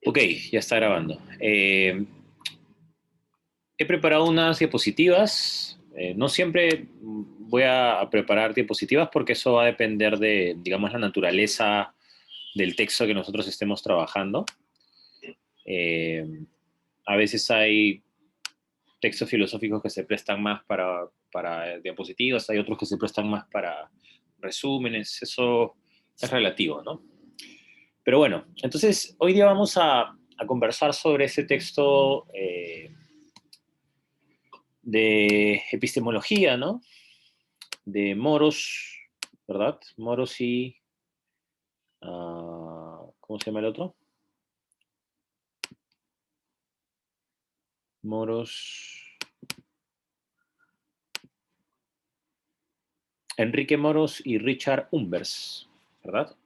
Ok, ya está grabando. He preparado unas diapositivas. No siempre voy a preparar diapositivas porque eso va a depender de, digamos, la naturaleza del texto que nosotros estemos trabajando. Eh, a veces hay textos filosóficos que se prestan más para diapositivas, hay otros que se prestan más para resúmenes. Eso es relativo, ¿no? Pero bueno, entonces hoy día vamos a conversar sobre ese texto de epistemología, ¿no? De Moros, ¿verdad? Moros y... ¿cómo se llama el otro? Moros... Enrique Moros y Richard Humbers, ¿verdad?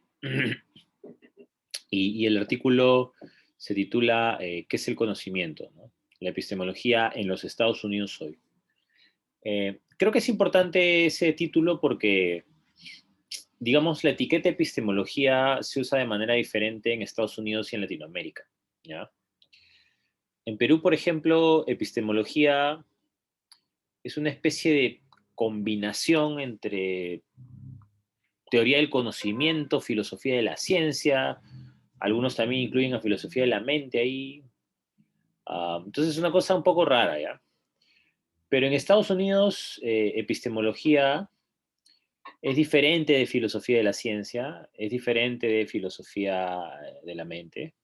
Y el artículo se titula ¿Qué es el conocimiento? ¿No? La epistemología en los Estados Unidos hoy. Creo que es importante ese título porque, digamos, la etiqueta epistemología se usa de manera diferente en Estados Unidos y en Latinoamérica, ¿ya? En Perú, por ejemplo, epistemología es una especie de combinación entre teoría del conocimiento, filosofía de la ciencia, algunos también incluyen a filosofía de la mente ahí. Entonces es una cosa un poco rara, ¿ya? Pero en Estados Unidos, epistemología es diferente de filosofía de la ciencia, es diferente de filosofía de la mente.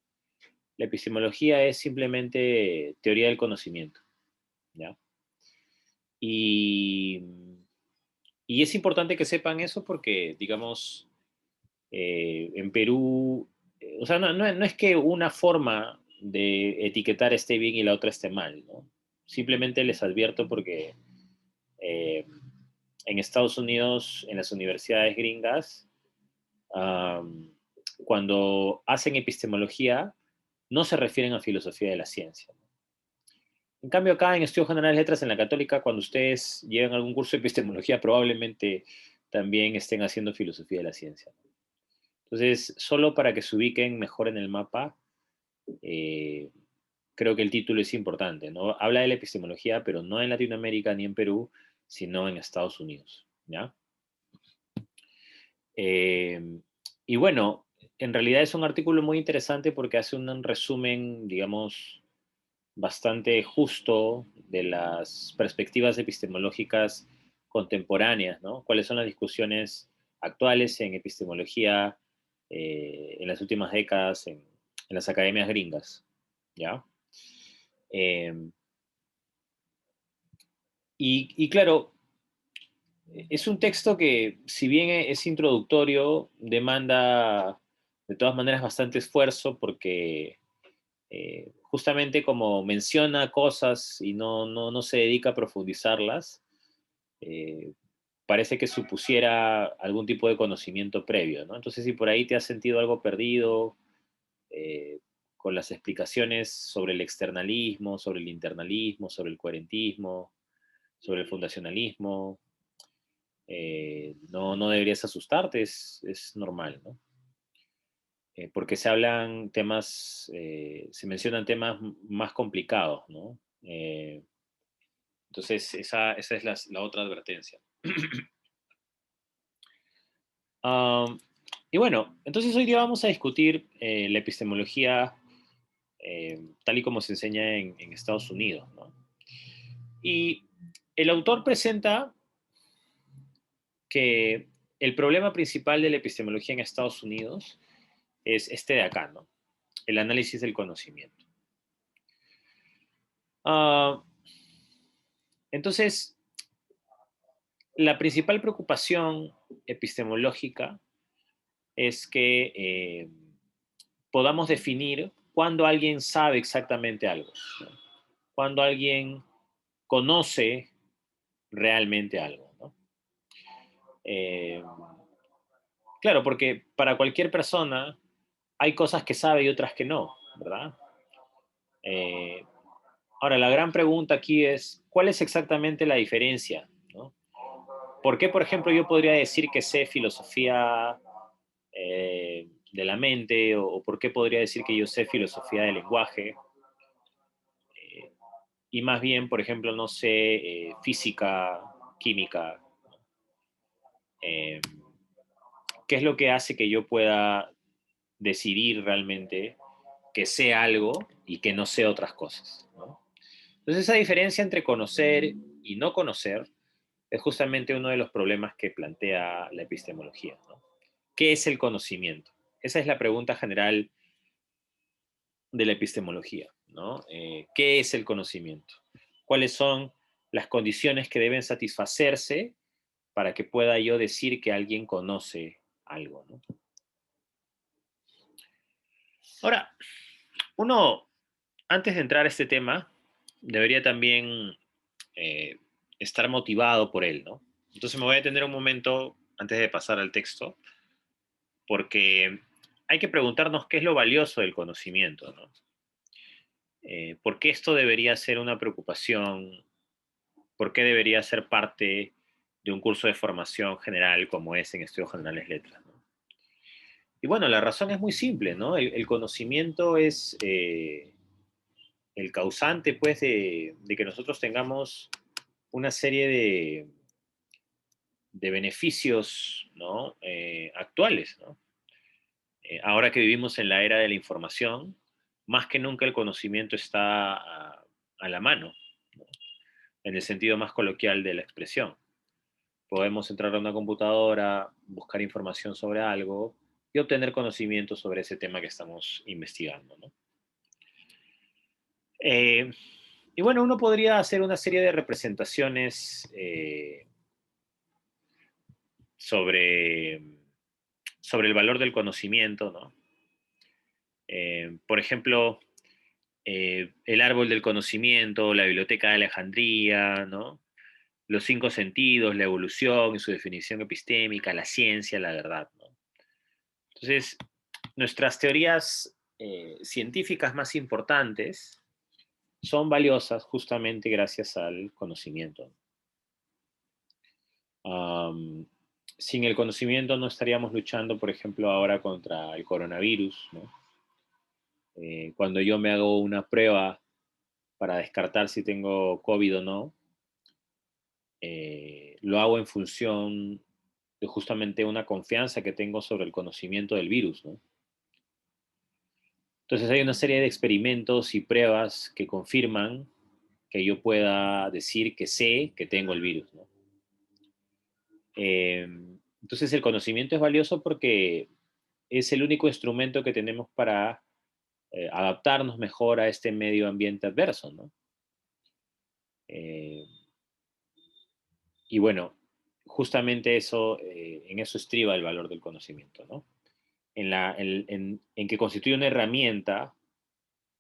La epistemología es simplemente teoría del conocimiento, ¿ya? Y, y es importante que sepan eso porque, digamos, en Perú, o sea, no es que una forma de etiquetar esté bien y la otra esté mal, ¿no? Simplemente les advierto porque eh, en Estados Unidos, en las universidades gringas, um, cuando hacen epistemología, no se refieren a filosofía de la ciencia. En cambio, acá en Estudios Generales de Letras, en la Católica, cuando ustedes llevan algún curso de epistemología, probablemente también estén haciendo filosofía de la ciencia. Entonces, solo para que se ubiquen mejor en el mapa, eh, creo que el título es importante, ¿no? Habla de la epistemología, pero no en Latinoamérica ni en Perú, sino en Estados Unidos, ¿ya? Eh, y bueno, en realidad es un artículo muy interesante porque hace un resumen, digamos, bastante justo de las perspectivas epistemológicas contemporáneas, ¿no? ¿Cuáles son las discusiones actuales en epistemología en las últimas décadas en las academias gringas? ¿Ya? Eh, y claro, es un texto que, si bien es introductorio, demanda de todas maneras bastante esfuerzo porque justamente como menciona cosas y no se dedica a profundizarlas, eh, parece que supusiera algún tipo de conocimiento previo, ¿no? Entonces, si por ahí te has sentido algo perdido eh, con las explicaciones sobre el externalismo, sobre el internalismo, sobre el coherentismo, sobre el fundacionalismo, no deberías asustarte, es normal, ¿no? Porque se hablan temas, se mencionan temas más complicados, ¿no? Entonces, esa es la otra advertencia. Um, y bueno, entonces hoy día vamos a discutir la epistemología tal y como se enseña en Estados Unidos, ¿no? Y el autor presenta que el problema principal de la epistemología en Estados Unidos es este de acá, ¿no? El análisis del conocimiento. Uh, entonces, la principal preocupación epistemológica es que podamos definir cuándo alguien sabe exactamente algo, ¿no? Cuándo alguien conoce realmente algo, ¿no? Eh, claro, porque para cualquier persona hay cosas que sabe y otras que no, ¿verdad? Eh, ahora, la gran pregunta aquí es, ¿cuál es exactamente la diferencia? ¿No? ¿Por qué, por ejemplo, yo podría decir que sé filosofía de la mente, o por qué podría decir que yo sé filosofía del lenguaje, eh, y más bien, por ejemplo, no sé física, química. eh, ¿Qué es lo que hace que yo pueda decidir realmente que sé algo y que no sé otras cosas, ¿no? Entonces, esa diferencia entre conocer y no conocer es justamente uno de los problemas que plantea la epistemología, ¿no? ¿Qué es el conocimiento? Esa es la pregunta general de la epistemología, ¿no? ¿Qué es el conocimiento? ¿Cuáles son las condiciones que deben satisfacerse para que pueda yo decir que alguien conoce algo, ¿no? Ahora, uno, antes de entrar a este tema, debería también eh, estar motivado por él, ¿no? Entonces me voy a detener un momento antes de pasar al texto, porque hay que preguntarnos qué es lo valioso del conocimiento, ¿no? ¿Por qué esto debería ser una preocupación? ¿Por qué debería ser parte de un curso de formación general como es en Estudios Generales Letras, ¿no? Y bueno, la razón es muy simple, ¿no? El conocimiento es el causante, pues, de que nosotros tengamos una serie de beneficios, ¿no? Actuales, ¿no? Ahora que vivimos en la era de la información, más que nunca el conocimiento está a la mano, ¿no? En el sentido más coloquial de la expresión. Podemos entrar a una computadora, buscar información sobre algo y obtener conocimiento sobre ese tema que estamos investigando, ¿no? Eh, y bueno, uno podría hacer una serie de representaciones sobre, sobre el valor del conocimiento, ¿no? Por ejemplo, el árbol del conocimiento, la biblioteca de Alejandría, ¿no? Los cinco sentidos, la evolución y su definición epistémica, la ciencia, la verdad, ¿no? Entonces, nuestras teorías científicas más importantes son valiosas justamente gracias al conocimiento. Um, Sin el conocimiento no estaríamos luchando, por ejemplo, ahora contra el coronavirus, ¿no? Cuando yo me hago una prueba para descartar si tengo COVID o no, lo hago en función de justamente una confianza que tengo sobre el conocimiento del virus, ¿no? Entonces hay una serie de experimentos y pruebas que confirman que yo pueda decir que sé que tengo el virus, ¿no? Eh, entonces el conocimiento es valioso porque es el único instrumento que tenemos para adaptarnos mejor a este medio ambiente adverso, ¿no? Eh, y bueno, justamente eso, en eso estriba el valor del conocimiento, ¿no? En que constituye una herramienta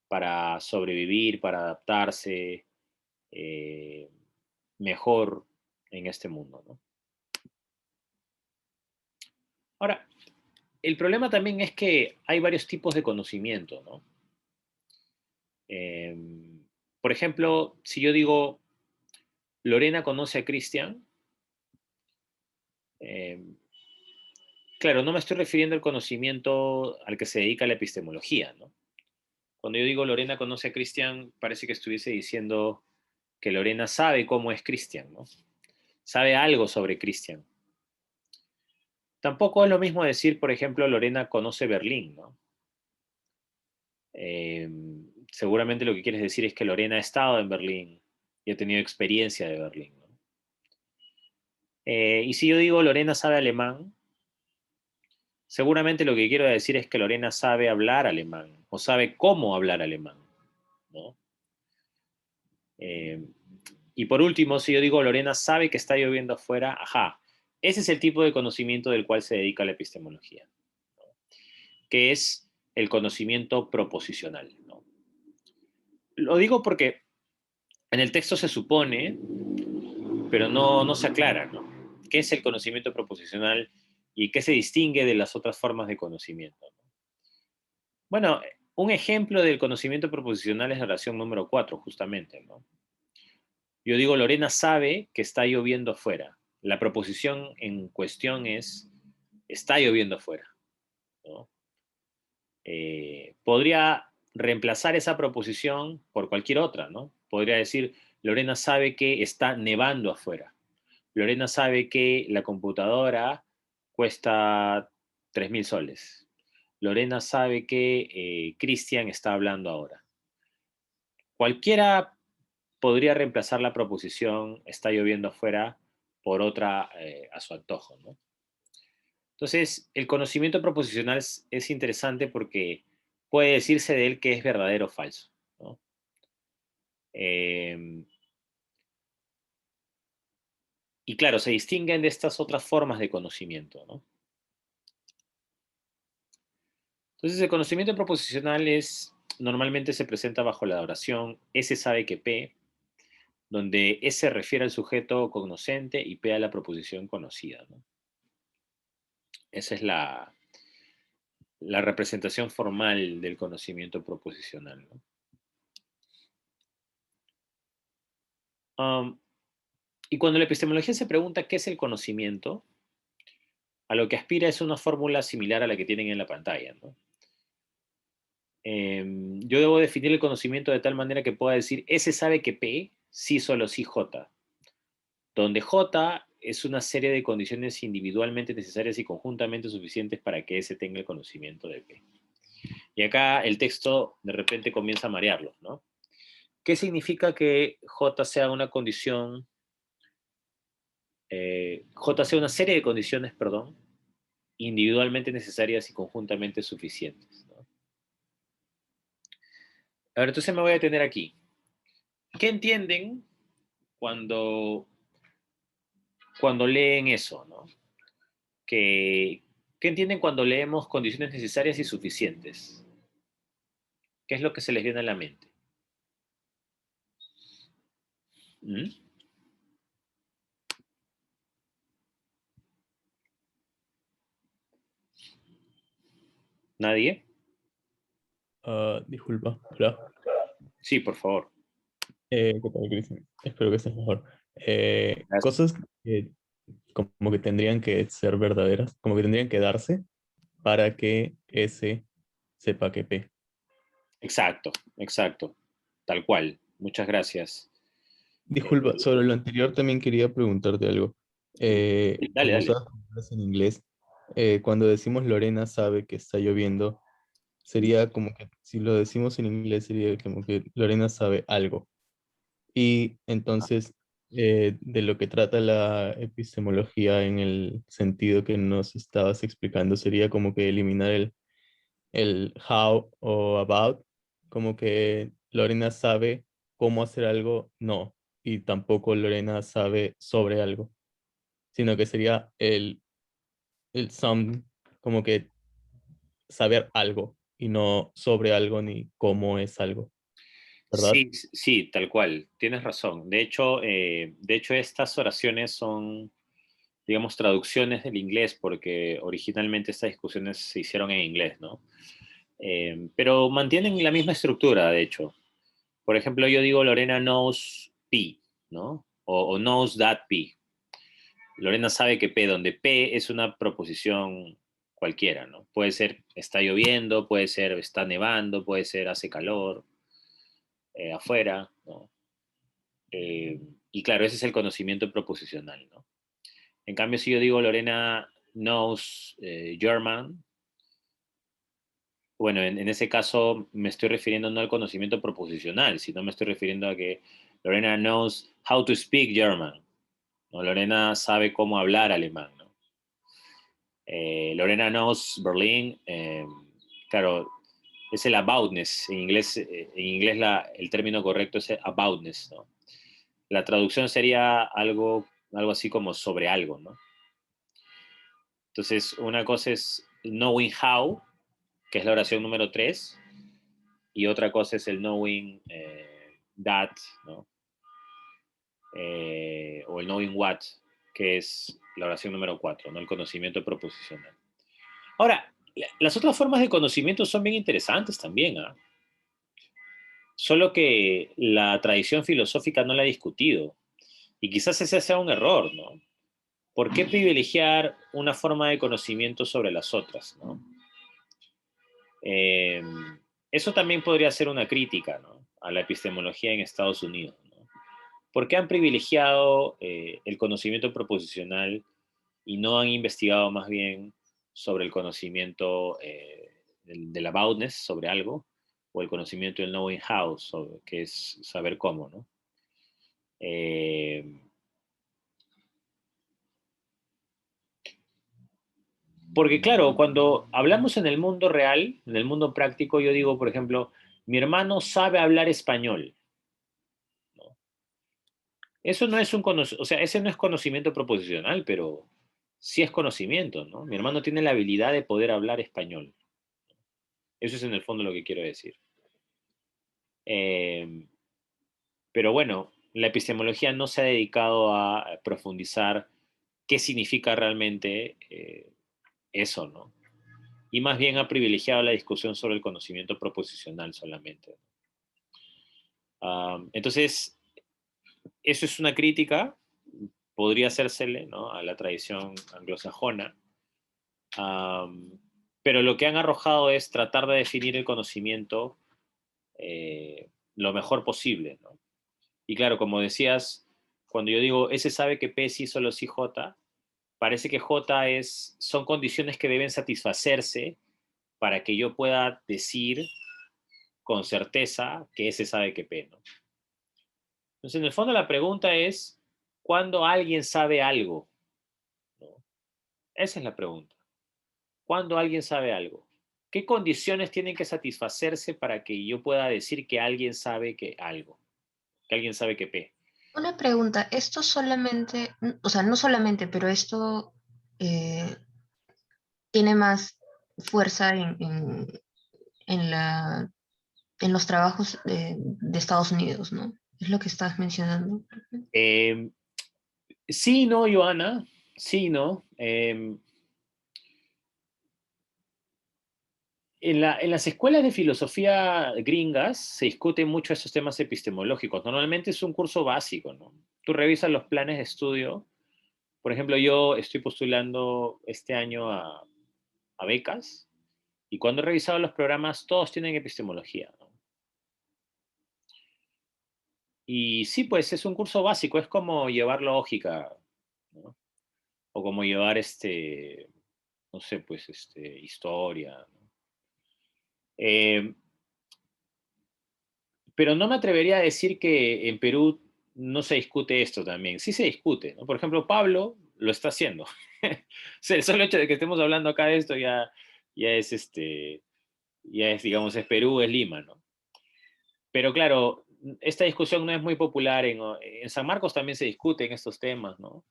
para sobrevivir, para adaptarse eh, mejor en este mundo, ¿no? Ahora, el problema también es que hay varios tipos de conocimiento, ¿no? Eh, por ejemplo, si yo digo, Lorena conoce a Cristian, eh, claro, no me estoy refiriendo al conocimiento al que se dedica la epistemología, ¿no? Cuando yo digo Lorena conoce a Cristian, parece que estuviese diciendo que Lorena sabe cómo es Cristian, ¿no? Sabe algo sobre Cristian. Tampoco es lo mismo decir, por ejemplo, Lorena conoce Berlín, ¿no? Eh, Seguramente lo que quieres decir es que Lorena ha estado en Berlín y ha tenido experiencia de Berlín, ¿no? Y si yo digo Lorena sabe alemán, seguramente lo que quiero decir es que Lorena sabe hablar alemán o sabe cómo hablar alemán, ¿no? Eh, y por último, si yo digo Lorena sabe que está lloviendo afuera, ajá, ese es el tipo de conocimiento del cual se dedica la epistemología, ¿no? Que es el conocimiento proposicional, ¿no? Lo digo porque en el texto se supone, pero no se aclara, ¿no? ¿Qué es el conocimiento proposicional y qué se distingue de las otras formas de conocimiento, ¿no? Bueno, un ejemplo del conocimiento proposicional es la oración número 4, justamente, ¿no? Yo digo, Lorena sabe que está lloviendo afuera. La proposición en cuestión es, está lloviendo afuera, ¿no? podría reemplazar esa proposición por cualquier otra, ¿no? Podría decir, Lorena sabe que está nevando afuera. Lorena sabe que la computadora cuesta 3.000 soles. Lorena sabe que Cristian está hablando ahora. Cualquiera podría reemplazar la proposición está lloviendo afuera por otra a su antojo, ¿no? Entonces, el conocimiento proposicional es interesante porque puede decirse de él que es verdadero o falso, ¿no? Eh, y claro, se distinguen de estas otras formas de conocimiento, ¿no? Entonces, el conocimiento proposicional normalmente se presenta bajo la oración S sabe que P, donde S refiere al sujeto cognoscente y P a la proposición conocida, ¿no? Esa es la representación formal del conocimiento proposicional, ¿no? Um, y cuando la epistemología se pregunta qué es el conocimiento, a lo que aspira es una fórmula similar a la que tienen en la pantalla, ¿no? Yo debo definir el conocimiento de tal manera que pueda decir S sabe que P, sí, solo sí J, donde J es una serie de condiciones individualmente necesarias y conjuntamente suficientes para que S tenga el conocimiento de P. Y acá el texto de repente comienza a marearlos, ¿no? ¿Qué significa que J sea una condición, J sea una serie de condiciones, perdón, individualmente necesarias y conjuntamente suficientes, ¿no? A ver, entonces me voy a detener aquí. ¿Qué entienden cuando, cuando leen eso, ¿no? ¿Qué, ¿Qué entienden cuando leemos condiciones necesarias y suficientes? ¿Qué es lo que se les viene a la mente? ¿Mm? ¿Nadie? Disculpa, hola. Sí, por favor. ¿Qué tal, Cristian? Espero que estés mejor. Gracias. Cosas que como que tendrían que ser verdaderas, como que tendrían que darse para que S sepa que P. Exacto, exacto. Tal cual. Muchas gracias. Disculpa, sobre lo anterior también quería preguntarte algo. Dale, Como dale. usabas palabras en inglés, cuando decimos Lorena sabe que está lloviendo, sería como que si lo decimos en inglés sería como que Lorena sabe algo. Y entonces, de lo que trata la epistemología en el sentido que nos estabas explicando, sería como que eliminar el how o about, como que Lorena sabe cómo hacer algo, no, y tampoco Lorena sabe sobre algo, sino que sería el some, como que saber algo y no sobre algo ni cómo es algo, ¿verdad? Sí, sí, tal cual. Tienes razón. De hecho, estas oraciones son, digamos, traducciones del inglés, porque originalmente estas discusiones se hicieron en inglés, ¿no? Pero mantienen la misma estructura, de hecho. Por ejemplo, yo digo Lorena knows P, ¿no? O knows that P. Lorena sabe que P, donde P es una proposición cualquiera, ¿no? Puede ser está lloviendo, puede ser está nevando, puede ser hace calor afuera, ¿no? Eh, y claro, ese es el conocimiento proposicional, ¿no? En cambio, si yo digo Lorena knows German, bueno, en ese caso me estoy refiriendo no al conocimiento proposicional, sino me estoy refiriendo a que Lorena knows how to speak German, ¿no? Lorena sabe cómo hablar alemán, ¿no? Lorena knows Berlin, claro, es el aboutness. En inglés el término correcto es aboutness, ¿no? La traducción sería algo así como sobre algo, ¿no? Entonces, una cosa es knowing how, que es la oración número 3, y otra cosa es el knowing that, ¿no? O el knowing what, que es la oración número 4, ¿no? El conocimiento proposicional. Ahora, las otras formas de conocimiento son bien interesantes también, ¿ah? Solo que la tradición filosófica no la ha discutido. Y quizás ese sea un error, ¿no? ¿Por qué privilegiar una forma de conocimiento sobre las otras, ¿no? Eh, Eso también podría ser una crítica, ¿no?, a la epistemología en Estados Unidos, ¿no? Porque han privilegiado el conocimiento proposicional y no han investigado más bien sobre el conocimiento del aboutness, sobre algo, o el conocimiento del knowing how, que es saber cómo, ¿no? Eh, Porque claro, cuando hablamos en el mundo real, en el mundo práctico, yo digo, por ejemplo, mi hermano sabe hablar español, ¿no? Eso no es o sea, ese no es conocimiento proposicional, pero sí es conocimiento, ¿no? Mi hermano tiene la habilidad de poder hablar español. Eso es en el fondo lo que quiero decir. Eh, pero bueno, la epistemología no se ha dedicado a profundizar qué significa realmente eso, ¿no? Y más bien ha privilegiado la discusión sobre el conocimiento proposicional solamente. Entonces, eso es una crítica, podría hacérsele, ¿no?, a la tradición anglosajona, pero lo que han arrojado es tratar de definir el conocimiento lo mejor posible, ¿no? Y claro, como decías, cuando yo digo, ese sabe que P sí solo sí J, parece que J son condiciones que deben satisfacerse para que yo pueda decir con certeza que ese sabe que P, ¿no? Entonces, en el fondo la pregunta es, ¿cuándo alguien sabe algo? ¿No? Esa es la pregunta. ¿Cuándo alguien sabe algo? ¿Qué condiciones tienen que satisfacerse para que yo pueda decir que alguien sabe que algo? Que alguien sabe que P. Una pregunta, esto solamente, o sea, no solamente, pero esto eh, tiene más fuerza en en los trabajos de Estados Unidos, ¿no? Es lo que estás mencionando. Eh, sí, no, Joana, sí, no. En las escuelas de filosofía gringas se discuten mucho esos temas epistemológicos. Normalmente es un curso básico, ¿no? Tú revisas los planes de estudio. Por ejemplo, yo estoy postulando este año a becas y cuando he revisado los programas, todos tienen epistemología, ¿no? Y sí, pues es un curso básico, es como llevar lógica, ¿no? O como llevar no sé, pues historia, ¿no? Eh, pero no me atrevería a decir que en Perú no se discute esto también. Sí se discute, ¿no? Por ejemplo, Pablo lo está haciendo. El solo hecho de que estemos hablando acá de esto ya es ya es, digamos, es Perú, es Lima, ¿no? Pero claro, esta discusión no es muy popular. En San Marcos también se discuten estos temas, ¿no?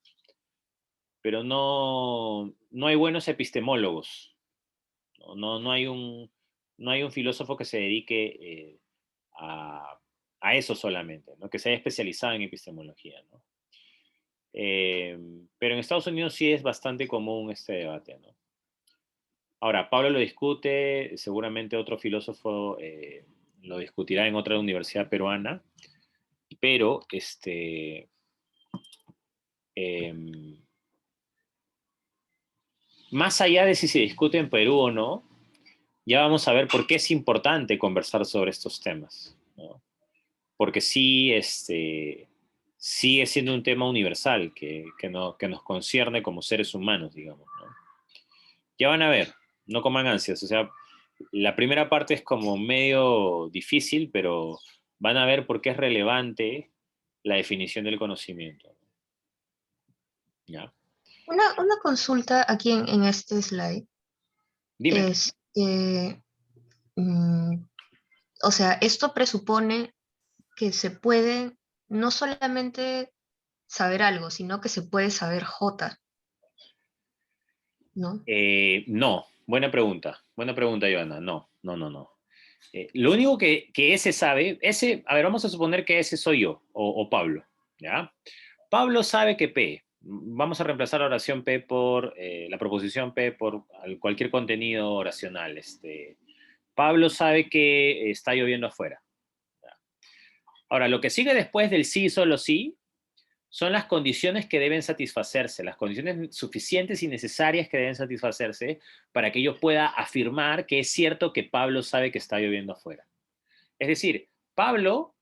Pero no hay buenos epistemólogos, ¿no? No hay un filósofo que se dedique a, a eso solamente, ¿no?, que se haya especializado en epistemología, ¿no? Pero en Estados Unidos sí es bastante común este debate, ¿no? Ahora, Pablo lo discute, seguramente otro filósofo lo discutirá en otra universidad peruana, pero eh, más allá de si se discute en Perú o no, ya vamos a ver por qué es importante conversar sobre estos temas, ¿no? Porque sí, sigue siendo un tema universal que nos concierne como seres humanos, digamos, ¿no? Ya van a ver, no coman ansias, o sea, la primera parte es como medio difícil, pero van a ver por qué es relevante la definición del conocimiento, ¿ya? Una consulta aquí en este slide Dime. es que, mm, o sea, esto presupone que se puede no solamente saber algo, sino que se puede saber J, ¿no? No, buena pregunta, Joana, no, no, no, no. Lo único que ese sabe, a ver, vamos a suponer que ese soy yo, o Pablo, ¿ya? Pablo sabe que P, vamos a reemplazar la oración P por, la proposición P por cualquier contenido oracional. Pablo sabe que está lloviendo afuera. ¿Ya? Ahora, lo que sigue después del sí, solo sí, son las condiciones que deben satisfacerse, las condiciones suficientes y necesarias que deben satisfacerse para que yo pueda afirmar que es cierto que Pablo sabe que está lloviendo afuera. Es decir, Pablo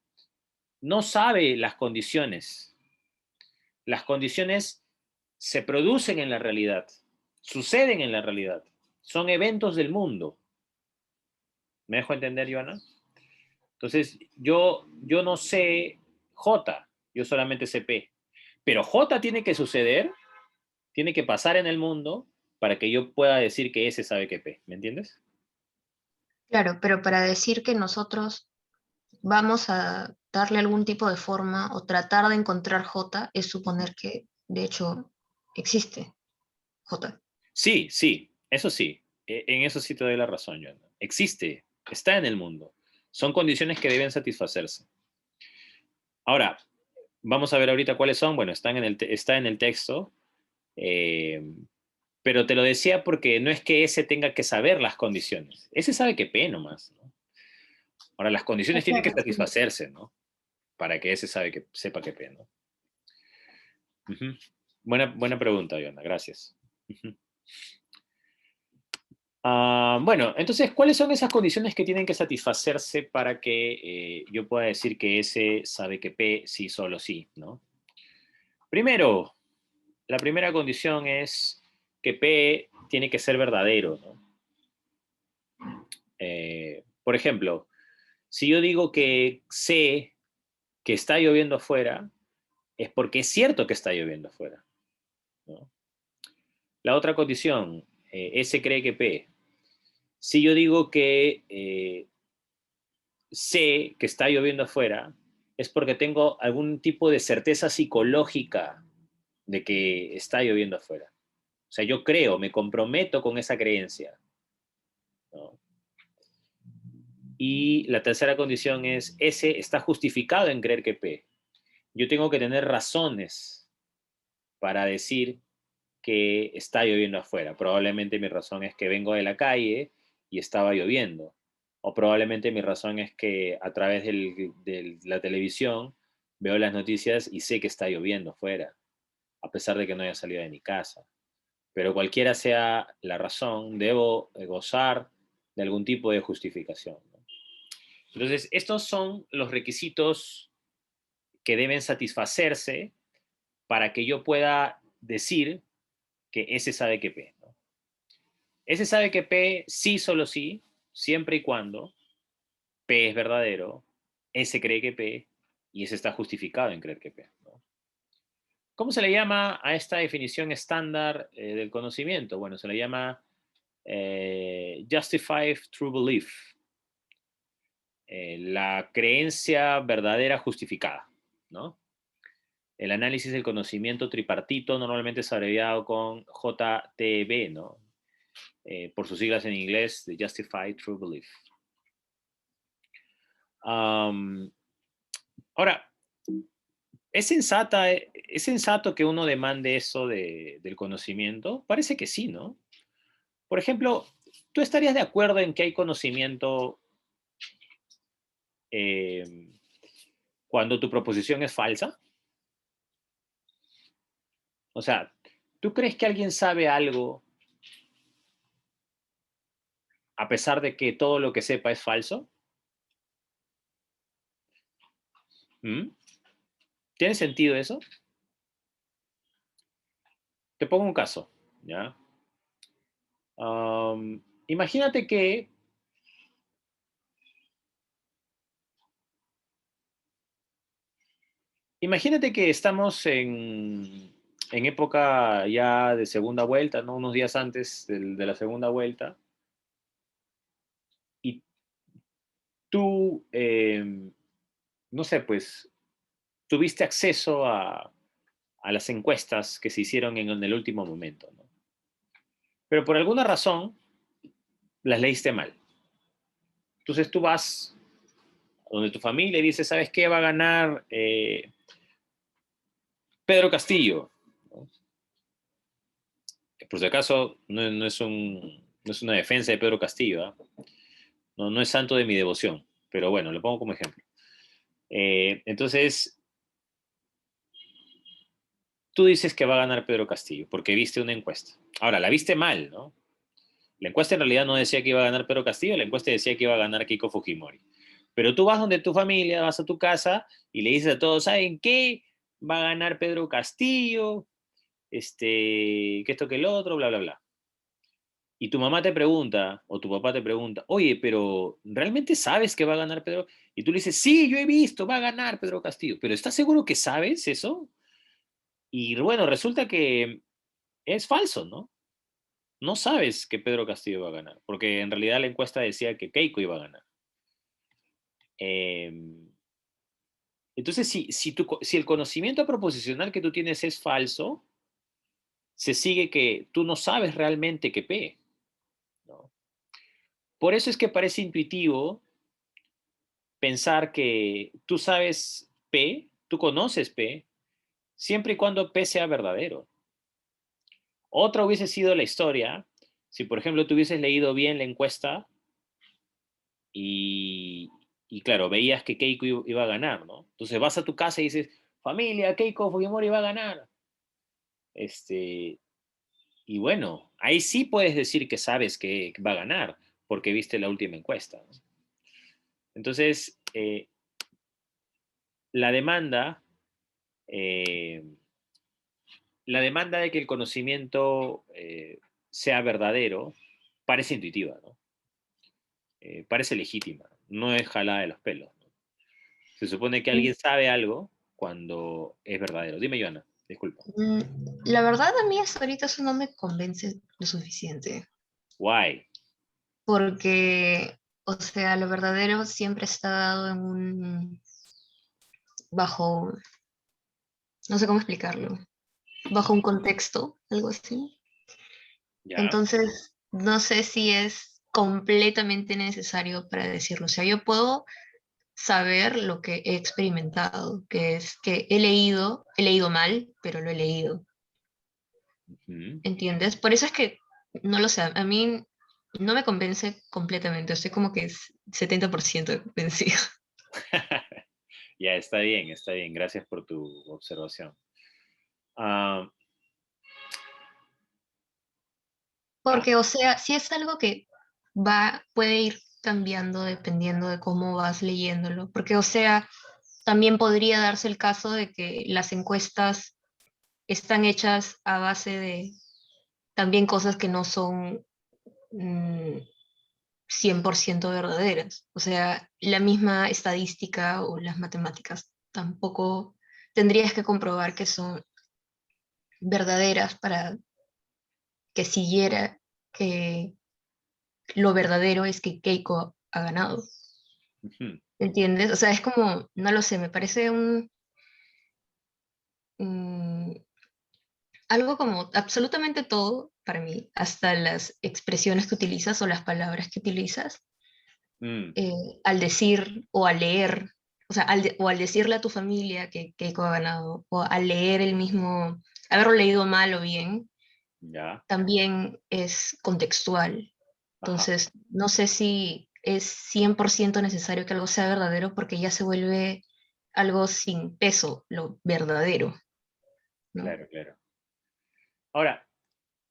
no sabe las condiciones. Las condiciones se producen en la realidad, suceden en la realidad, son eventos del mundo. ¿Me dejo entender, Joana? Entonces, yo no sé J, yo solamente sé P. Pero J tiene que suceder, tiene que pasar en el mundo para que yo pueda decir que S sabe que P. ¿Me entiendes? Claro, pero para decir que nosotros vamos a darle algún tipo de forma o tratar de encontrar J es suponer que de hecho existe J. Sí, sí, eso sí. En eso sí te doy la razón, Joana. Existe, está en el mundo. Son condiciones que deben satisfacerse. Ahora, vamos a ver ahorita cuáles son. Bueno, está en el texto, eh, pero te lo decía porque no es que ese tenga que saber las condiciones. Ese sabe que P nomás, ¿no? Ahora, las condiciones tienen que Claro, sí. satisfacerse, ¿no? Para que ese sepa que P, ¿no? Ujú. Buena pregunta, Yona, gracias. Ujú. Bueno, entonces, ¿cuáles son esas condiciones que tienen que satisfacerse para que yo pueda decir que S sabe que P sí, solo sí, ¿no? Primero, la primera condición es que P tiene que ser verdadero, ¿no? Por ejemplo, si yo digo que sé que está lloviendo afuera, es porque es cierto que está lloviendo afuera, ¿no? La otra condición, S cree que P. Si yo digo que sé que está lloviendo afuera, es porque tengo algún tipo de certeza psicológica de que está lloviendo afuera. O sea, yo creo, me comprometo con esa creencia, ¿no? Y la tercera condición es, S está justificado en creer que P. Yo tengo que tener razones para decir que está lloviendo afuera. Probablemente mi razón es que vengo de la calle y estaba lloviendo. O probablemente mi razón es que a través de la televisión veo las noticias y sé que está lloviendo afuera, a pesar de que no haya salido de mi casa. Pero cualquiera sea la razón, debo gozar de algún tipo de justificación, ¿no? Entonces, estos son los requisitos que deben satisfacerse para que yo pueda decir que ese sabe que P, ¿no? Ese sabe que P sí, solo sí, siempre y cuando P es verdadero, S cree que P y S está justificado en creer que P, ¿no? ¿Cómo se le llama a esta definición estándar del conocimiento? Bueno, se le llama justified true belief, la creencia verdadera justificada, ¿no? El análisis del conocimiento tripartito normalmente es abreviado con JTB, ¿no? Por sus siglas en inglés, the Justified True Belief. Ahora, ¿es sensato que uno demande eso del conocimiento? Parece que sí, ¿no? Por ejemplo, ¿tú estarías de acuerdo en que hay conocimiento eh, cuando tu proposición es falsa? O sea, ¿tú crees que alguien sabe algo a pesar de que todo lo que sepa es falso? ¿Mm? ¿Tiene sentido eso? Te pongo un caso, ¿ya? Imagínate que estamos en época ya de segunda vuelta, ¿no? Unos días antes de la segunda vuelta, y tú, no sé, pues, tuviste acceso a las encuestas que se hicieron en el último momento, ¿no? Pero por alguna razón las leíste mal. Entonces tú vas donde tu familia y dices, ¿sabes qué? Va a ganar Pedro Castillo, ¿no? Por si acaso, no es una defensa de Pedro Castillo, ¿eh? No es santo de mi devoción, pero bueno, lo pongo como ejemplo. Entonces, tú dices que va a ganar Pedro Castillo, porque viste una encuesta. Ahora, la viste mal, ¿no? La encuesta en realidad no decía que iba a ganar Pedro Castillo, la encuesta decía que iba a ganar Keiko Fujimori. Pero tú vas donde tu familia, vas a tu casa y le dices a todos, ¿saben qué? Va a ganar Pedro Castillo, que esto que el otro, bla, bla, bla. Y tu mamá te pregunta, o tu papá te pregunta, oye, pero ¿realmente sabes que va a ganar Pedro? Y tú le dices, sí, yo he visto, va a ganar Pedro Castillo, pero ¿estás seguro que sabes eso? Y bueno, resulta que es falso, ¿no? No sabes que Pedro Castillo va a ganar, porque en realidad la encuesta decía que Keiko iba a ganar. Eh, entonces, si el conocimiento proposicional que tú tienes es falso, se sigue que tú no sabes realmente qué P, ¿no? Por eso es que parece intuitivo pensar que tú sabes P, tú conoces P, siempre y cuando P sea verdadero. Otra hubiese sido la historia si, por ejemplo, tú hubieses leído bien la encuesta y, y claro, veías que Keiko iba a ganar, ¿no? Entonces vas a tu casa y dices, familia, Keiko Fujimori va a ganar. Este, y bueno, ahí sí puedes decir que sabes que va a ganar, porque viste la última encuesta, ¿no? Entonces, la demanda, eh, la demanda de que el conocimiento sea verdadero parece intuitiva, ¿no? Parece legítima, no es jalada de los pelos, ¿no? Se supone que alguien sabe algo cuando es verdadero. Dime, Joana, disculpa. Mm, La verdad a mí hasta ahorita eso no me convence lo suficiente, Why? porque, o sea, lo verdadero siempre está dado bajo, no sé cómo explicarlo, bajo un contexto, algo así. Ya. Entonces, no sé si es completamente necesario para decirlo. O sea, yo puedo saber lo que he experimentado, que es que he leído mal, pero lo he leído, Ujú. ¿entiendes? Por eso es que, no lo sé, a mí no me convence completamente, estoy como que es 70% convencida. Ya, está bien. Gracias por tu observación. Ah, ah, Porque, o sea, si es algo que puede ir cambiando dependiendo de cómo vas leyéndolo, porque, o sea, también podría darse el caso de que las encuestas están hechas a base de también cosas que no son mm, 100% verdaderas. O sea, la misma estadística o las matemáticas tampoco tendrías que comprobar que son verdaderas para que siguiera que lo verdadero es que Keiko ha ganado. ujú. ¿Entiendes? O sea, es como, no lo sé, me parece mm, algo como absolutamente todo para mí, hasta las expresiones que utilizas o las palabras que utilizas, Mm, al decir o al leer, o sea, o al decirle a tu familia que Keiko ha ganado, o al leer el mismo, haberlo leído mal o bien, ya. también es contextual. Ajá. Entonces, no sé si es 100% necesario que algo sea verdadero porque ya se vuelve algo sin peso, lo verdadero, ¿no? Claro, claro. Ahora,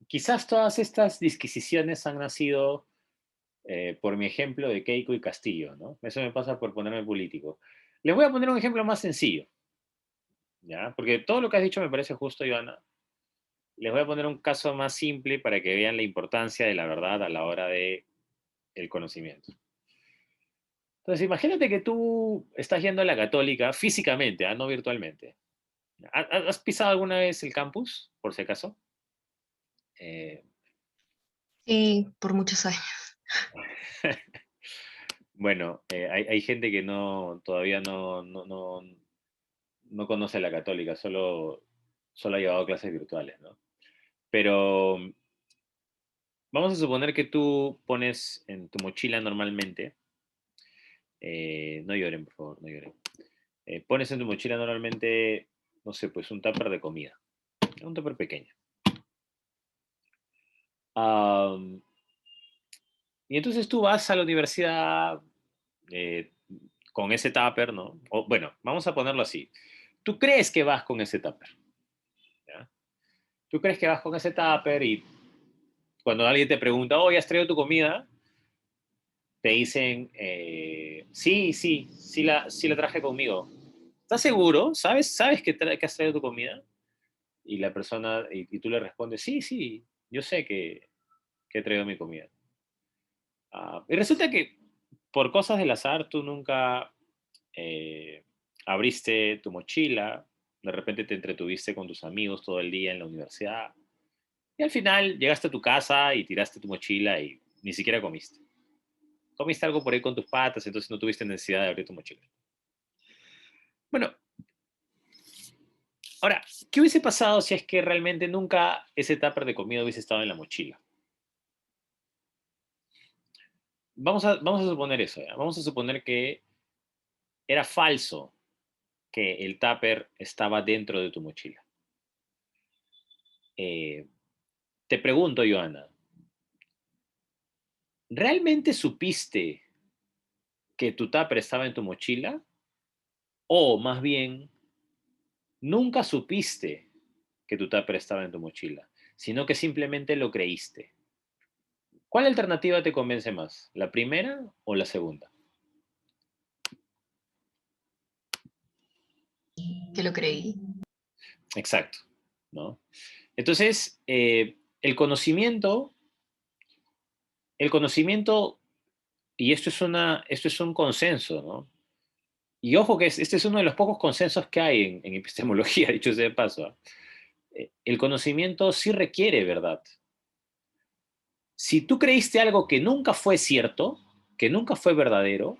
quizás todas estas disquisiciones han nacido por mi ejemplo de Keiko y Castillo, ¿no? Eso me pasa por ponerme político. Les voy a poner un ejemplo más sencillo, ¿ya? Porque todo lo que has dicho me parece justo, Ivana. Les voy a poner un caso más simple para que vean la importancia de la verdad a la hora de el conocimiento. Entonces, imagínate que tú estás yendo a la católica físicamente, no virtualmente. ¿Has pisado alguna vez el campus, por si acaso? Eh, Sí, por muchos años. bueno, hay gente que todavía no conoce la católica, solo ha llevado clases virtuales, ¿no? Pero vamos a suponer que tú pones en tu mochila normalmente, no lloren, por favor, no lloren. Pones en tu mochila normalmente, no sé, pues un tupper de comida, un tupper pequeño. Am, y entonces tú vas a la universidad eh, con ese tupper, ¿no? O, bueno, vamos a ponerlo así. Tú crees que vas con ese tupper, ¿ya? Tú crees que vas con ese tupper y cuando alguien te pregunta, oh, ¿ya has traído tu comida? Te dicen, sí la traje conmigo. ¿Estás seguro? ¿Sabes que has traído tu comida? Y la persona, y tú le respondes, sí, yo sé que he traído mi comida. Y resulta que por cosas del azar tú nunca eh, abriste tu mochila, de repente te entretuviste con tus amigos todo el día en la universidad, y al final llegaste a tu casa y tiraste tu mochila y ni siquiera comiste. Comiste algo por ahí con tus patas, entonces no tuviste necesidad de abrir tu mochila. Bueno, ahora, ¿qué hubiese pasado si es que realmente nunca ese tupper de comida hubiese estado en la mochila? Vamos a suponer eso, ¿ya? Vamos a suponer que era falso que el tupper estaba dentro de tu mochila. Eh, Te pregunto, Joana, ¿realmente supiste que tu tupper estaba en tu mochila? O más bien, nunca supiste que tu tupper estaba en tu mochila, sino que simplemente lo creíste. ¿Cuál alternativa te convence más? ¿La primera o la segunda? Que lo creí. Exacto, ¿no? Entonces, el conocimiento, y esto es un consenso, ¿no? Y ojo que este es uno de los pocos consensos que hay en epistemología, dicho sea de paso. ¿Ah? El conocimiento sí requiere verdad. Si tú creíste algo que nunca fue cierto, que nunca fue verdadero,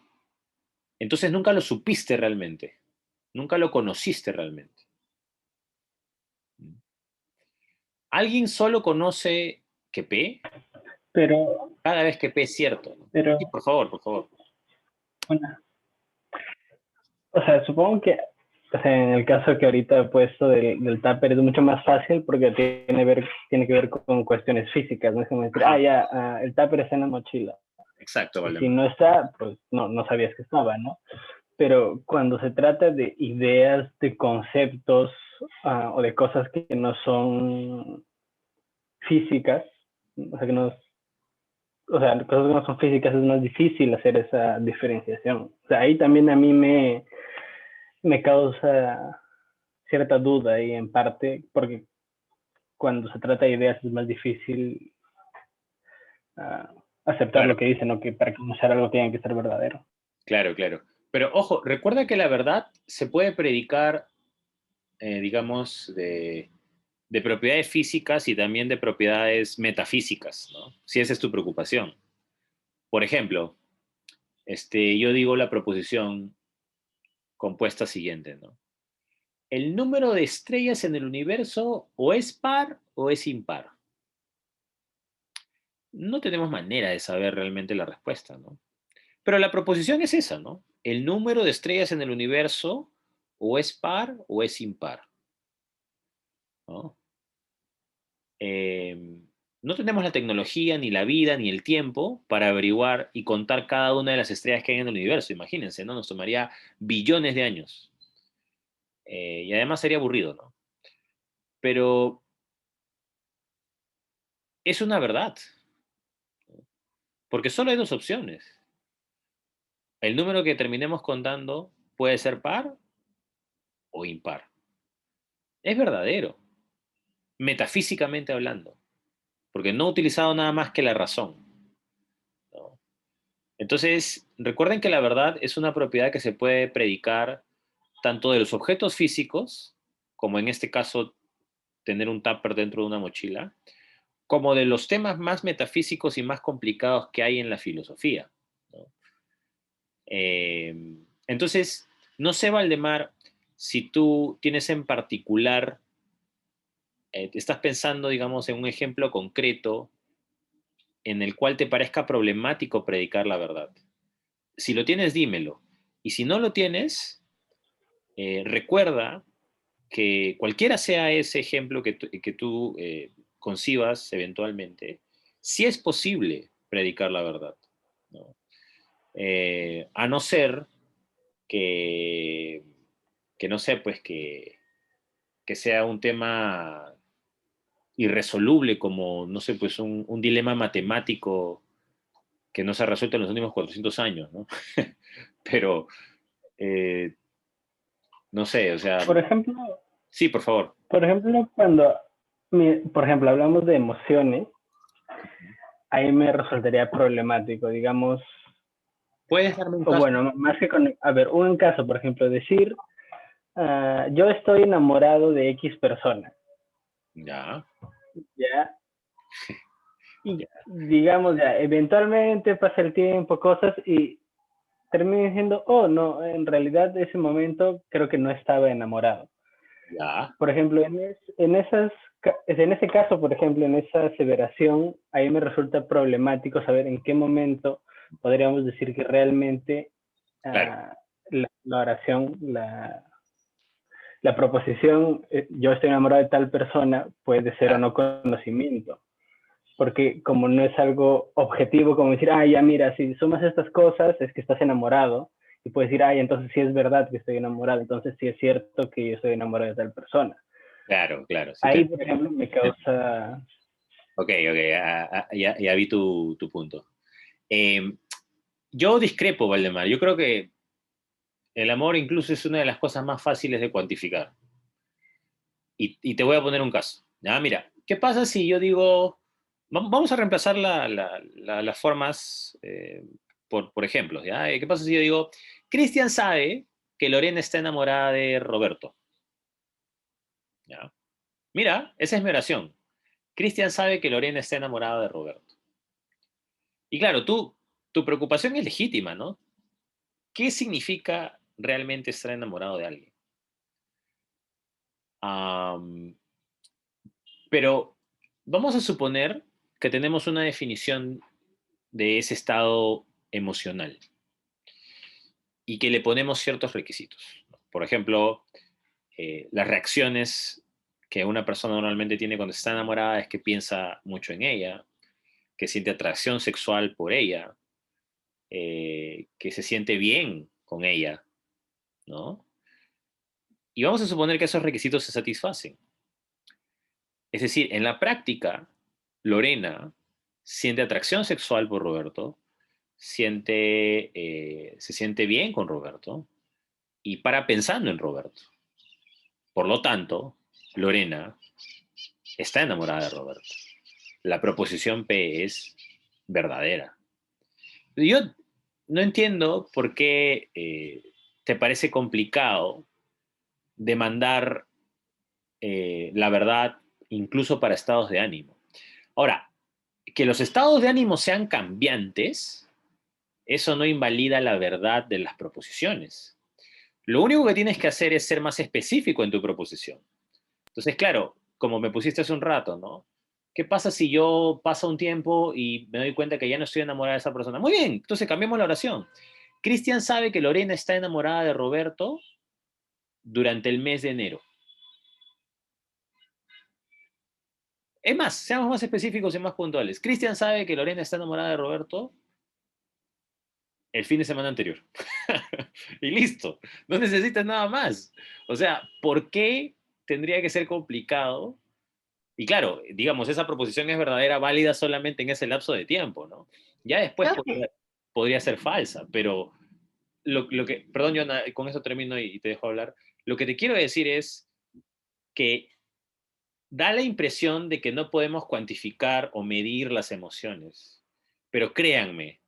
entonces nunca lo supiste realmente, nunca lo conociste realmente. ¿Alguien solo conoce que P? Pero, Cada vez que P es cierto, ¿no? Sí, pero, por favor, por favor. bueno, o sea, supongo que, o sea, en el caso que ahorita he puesto del tupper es mucho más fácil porque tiene que ver con cuestiones físicas, no es como decir, Ajá, el tupper está en la mochila. exacto, Y si Valdemar. no está, pues no sabías que estaba, ¿no? Pero cuando se trata de ideas, de conceptos o de cosas que no son físicas, o sea, cosas que no son físicas es más difícil hacer esa diferenciación. O sea, ahí también a mí me causa cierta duda ahí en parte, porque cuando se trata de ideas es más difícil aceptar Claro, lo que dicen, o que para conocer algo tiene que ser verdadero. claro, claro. Pero ojo, recuerda que la verdad se puede predicar, digamos, de propiedades físicas y también de propiedades metafísicas, ¿no? Si esa es tu preocupación. Por ejemplo, yo digo la proposición compuesta siguiente, ¿no? El número de estrellas en el universo o es par o es impar. No tenemos manera de saber realmente la respuesta, ¿no? Pero la proposición es esa, ¿no? El número de estrellas en el universo o es par o es impar, ¿no? Eh, no tenemos la tecnología, ni la vida, ni el tiempo para averiguar y contar cada una de las estrellas que hay en el universo. Imagínense, ¿no? Nos tomaría billones de años. Y además sería aburrido, ¿no? Pero es una verdad, porque solo hay dos opciones. El número que terminemos contando puede ser par o impar. Es verdadero, metafísicamente hablando, porque no he utilizado nada más que la razón, ¿no? Entonces, recuerden que la verdad es una propiedad que se puede predicar tanto de los objetos físicos, como en este caso tener un tupper dentro de una mochila, como de los temas más metafísicos y más complicados que hay en la filosofía, ¿no? Entonces, no sé, Valdemar, si tú tienes en particular, estás pensando, digamos, en un ejemplo concreto en el cual te parezca problemático predicar la verdad. Si lo tienes, dímelo. Y si no lo tienes, recuerda que cualquiera sea ese ejemplo que tú concibas eventualmente, sí es posible predicar la verdad, ¿no? A no ser que no sé, pues que sea un tema irresoluble como, no sé, pues un dilema matemático que no se ha resuelto en los últimos 400 años, ¿no? Pero, eh, no sé, o sea, Por ejemplo, sí, por favor. cuando, por ejemplo, hablamos de emociones, ahí me resultaría problemático, digamos, ¿Puedes darme un o caso? bueno, más que con, a ver, un caso, por ejemplo, decir, yo estoy enamorado de X persona, Ya, ¿ya? Y ya, digamos, ya, eventualmente pasa el tiempo, cosas, y termino diciendo, oh, no, en realidad ese momento creo que no estaba enamorado. ya, Por ejemplo, en ese caso, por ejemplo, en esa aseveración, ahí me resulta problemático saber en qué momento podríamos decir que realmente claro, la oración, la proposición, yo estoy enamorado de tal persona, puede ser o claro, no conocimiento. Porque como no es algo objetivo, como decir, ya mira, si sumas estas cosas es que estás enamorado, y puedes decir, entonces sí es verdad que estoy enamorado, entonces sí es cierto que yo estoy enamorado de tal persona. claro, claro. Sí Ahí, por ejemplo, me causa... ok, ya vi tu punto. Eh, yo discrepo, Valdemar. Yo creo que el amor incluso es una de las cosas más fáciles de cuantificar. Y te voy a poner un caso. Ya, mira, ¿qué pasa si yo digo, vamos a reemplazar las formas por ejemplos, ¿ya? ¿Qué pasa si yo digo, Cristian sabe que Lorena está enamorada de Roberto? ¿Ya? Mira, esa es mi oración. Cristian sabe que Lorena está enamorada de Roberto. Y claro, tu preocupación es legítima, ¿no? ¿Qué significa realmente estar enamorado de alguien? Am, pero vamos a suponer que tenemos una definición de ese estado emocional y que le ponemos ciertos requisitos. Por ejemplo, las reacciones que una persona normalmente tiene cuando está enamorada es que piensa mucho en ella, que siente atracción sexual por ella, que se siente bien con ella, ¿no? Y vamos a suponer que esos requisitos se satisfacen. Es decir, en la práctica, Lorena siente atracción sexual por Roberto, se siente bien con Roberto y para pensando en Roberto. Por lo tanto, Lorena está enamorada de Roberto. La proposición P es verdadera. Yo no entiendo por qué te parece complicado demandar la verdad incluso para estados de ánimo. Ahora, que los estados de ánimo sean cambiantes, eso no invalida la verdad de las proposiciones. Lo único que tienes que hacer es ser más específico en tu proposición. Entonces, claro, como me pusiste hace un rato, ¿no? ¿Qué pasa si yo paso un tiempo y me doy cuenta que ya no estoy enamorada de esa persona? Muy bien, entonces cambiemos la oración. Cristian sabe que Lorena está enamorada de Roberto durante el mes de enero. Es más, seamos más específicos y más puntuales. Cristian sabe que Lorena está enamorada de Roberto el fin de semana anterior. Y listo, no necesitas nada más. O sea, ¿por qué tendría que ser complicado? Y claro, digamos, esa proposición es verdadera, válida solamente en ese lapso de tiempo, ¿no? Ya después Creo que, podría ser falsa, pero lo que, perdón, Joana, con eso termino y te dejo hablar. Lo que te quiero decir es que da la impresión de que no podemos cuantificar o medir las emociones, pero créanme,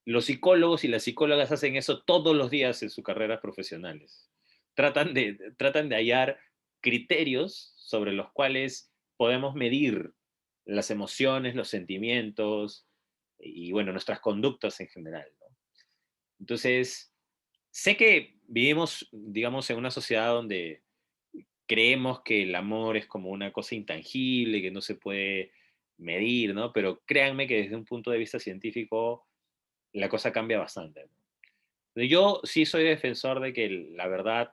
los psicólogos y las psicólogas hacen eso todos los días en sus carreras profesionales. Tratan de hallar criterios sobre los cuales podemos medir las emociones, los sentimientos y, bueno, nuestras conductas en general, ¿no? Entonces, sé que vivimos, digamos, en una sociedad donde creemos que el amor es como una cosa intangible, que no se puede medir, ¿no? Pero créanme que desde un punto de vista científico la cosa cambia bastante, ¿no? Yo sí soy defensor de que la verdad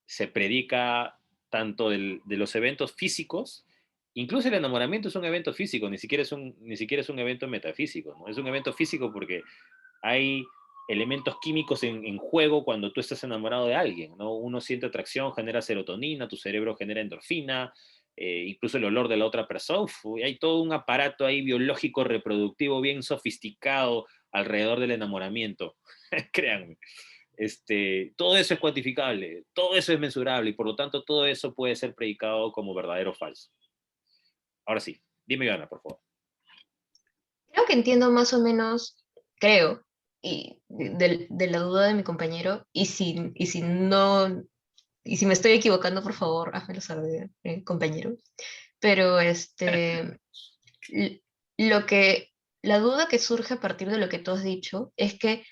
se predica tanto de los eventos físicos, incluso el enamoramiento es un evento físico, ni siquiera es un evento metafísico, ¿no? Es un evento físico porque hay elementos químicos en juego cuando tú estás enamorado de alguien, ¿no? Uno siente atracción, genera serotonina, tu cerebro genera endorfina, incluso el olor de la otra persona. Uf, hay todo un aparato ahí biológico reproductivo bien sofisticado alrededor del enamoramiento. Créanme. Todo eso es cuantificable, todo eso es mensurable y por lo tanto todo eso puede ser predicado como verdadero o falso. Ahora sí, dime, Joana, por favor. Creo que entiendo más o menos, creo, y de la duda de mi compañero, y si no, y si me estoy equivocando, por favor, házmelo saber, compañero. Pero l- lo que, la duda que surge a partir de lo que tú has dicho es que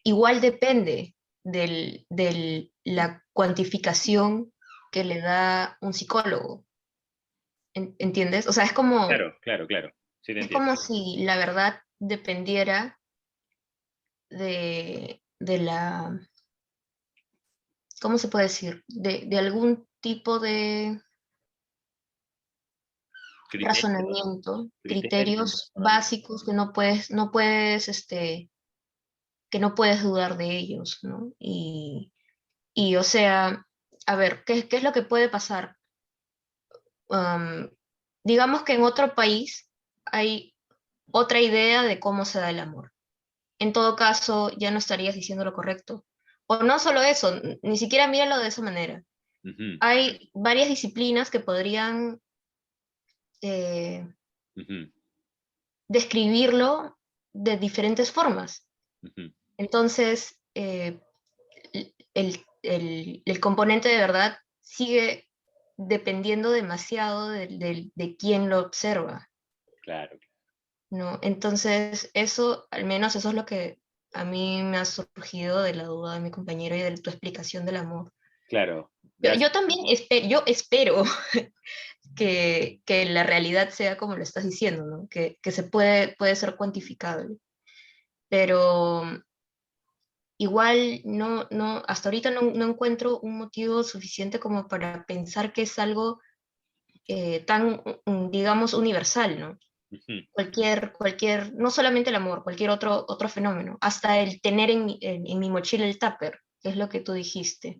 igual depende de la cuantificación que le da un psicólogo. ¿Entiendes? O sea, Claro, claro, claro. Sí, te es entiendo. como si la verdad dependiera de la, ¿cómo se puede decir? De algún tipo de Criterio, razonamiento, criterio, criterios razonamiento. básicos que que no puedes dudar de ellos, ¿no? Y o sea, a ver, ¿qué es lo que puede pasar? Am, digamos que en otro país hay otra idea de cómo se da el amor. En todo caso, ya no estarías diciendo lo correcto. O no solo eso, ni siquiera míralo de esa manera. Ujú, Hay varias disciplinas que podrían eh, ujú, describirlo de diferentes formas. ujú. Entonces, el componente de verdad sigue dependiendo demasiado de quién lo observa, Claro, ¿no? Entonces, eso, al menos eso es lo que a mí me ha surgido de la duda de mi compañero y de tu explicación del amor. claro. Yo Gracias. también espero, yo espero que la realidad sea como lo estás diciendo, ¿no? Que se puede ser cuantificable, pero igual hasta ahorita no encuentro un motivo suficiente como para pensar que es algo tan, digamos, universal, ¿no? Ujú. No solamente el amor, cualquier otro fenómeno, hasta el tener en mi mochila el tupper, que es lo que tú dijiste,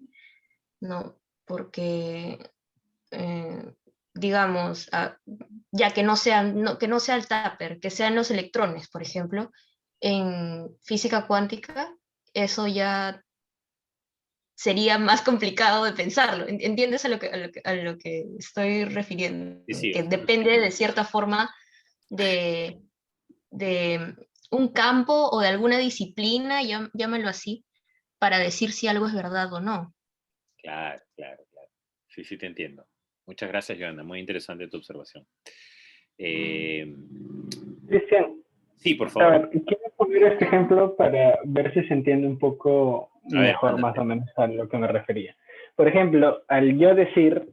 ¿no? Porque, eh, digamos, ya que no sea el tupper, que sean los electrones, por ejemplo, en física cuántica, eso ya sería más complicado de pensarlo. ¿Entiendes a lo que estoy refiriendo? Sí, sí, Que depende de cierta forma de, de un campo o de alguna disciplina, llámalo así, para decir si algo es verdad o no. claro, claro, claro. Sí, sí, te entiendo. Muchas gracias, Joana. Muy interesante tu observación. Eh, Cristian, sí, por a favor. ver, quiero poner este ejemplo para ver si se entiende un poco A ver, mejor, más mándate. o menos, a lo que me refería. Por ejemplo, al yo decir,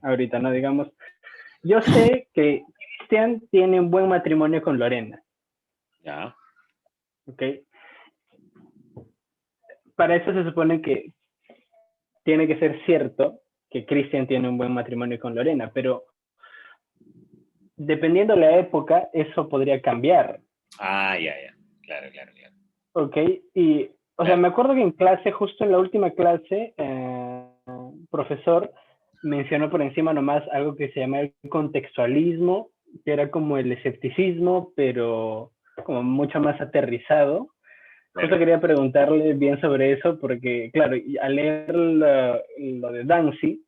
ahorita no digamos, yo sé que Cristian tiene un buen matrimonio con Lorena, Ya. ¿ok? Para eso se supone que tiene que ser cierto que Cristian tiene un buen matrimonio con Lorena, pero dependiendo de la época, eso podría cambiar, Ah, ya, ya. Claro, claro, claro. ¿ok? Y, o sea, Claro. me acuerdo que en clase, justo en la última clase, profesor mencionó por encima nomás algo que se llama el contextualismo, que era como el escepticismo, pero como mucho más aterrizado. Justo Claro. quería preguntarle bien sobre eso, porque, claro, al leer lo de Dancy,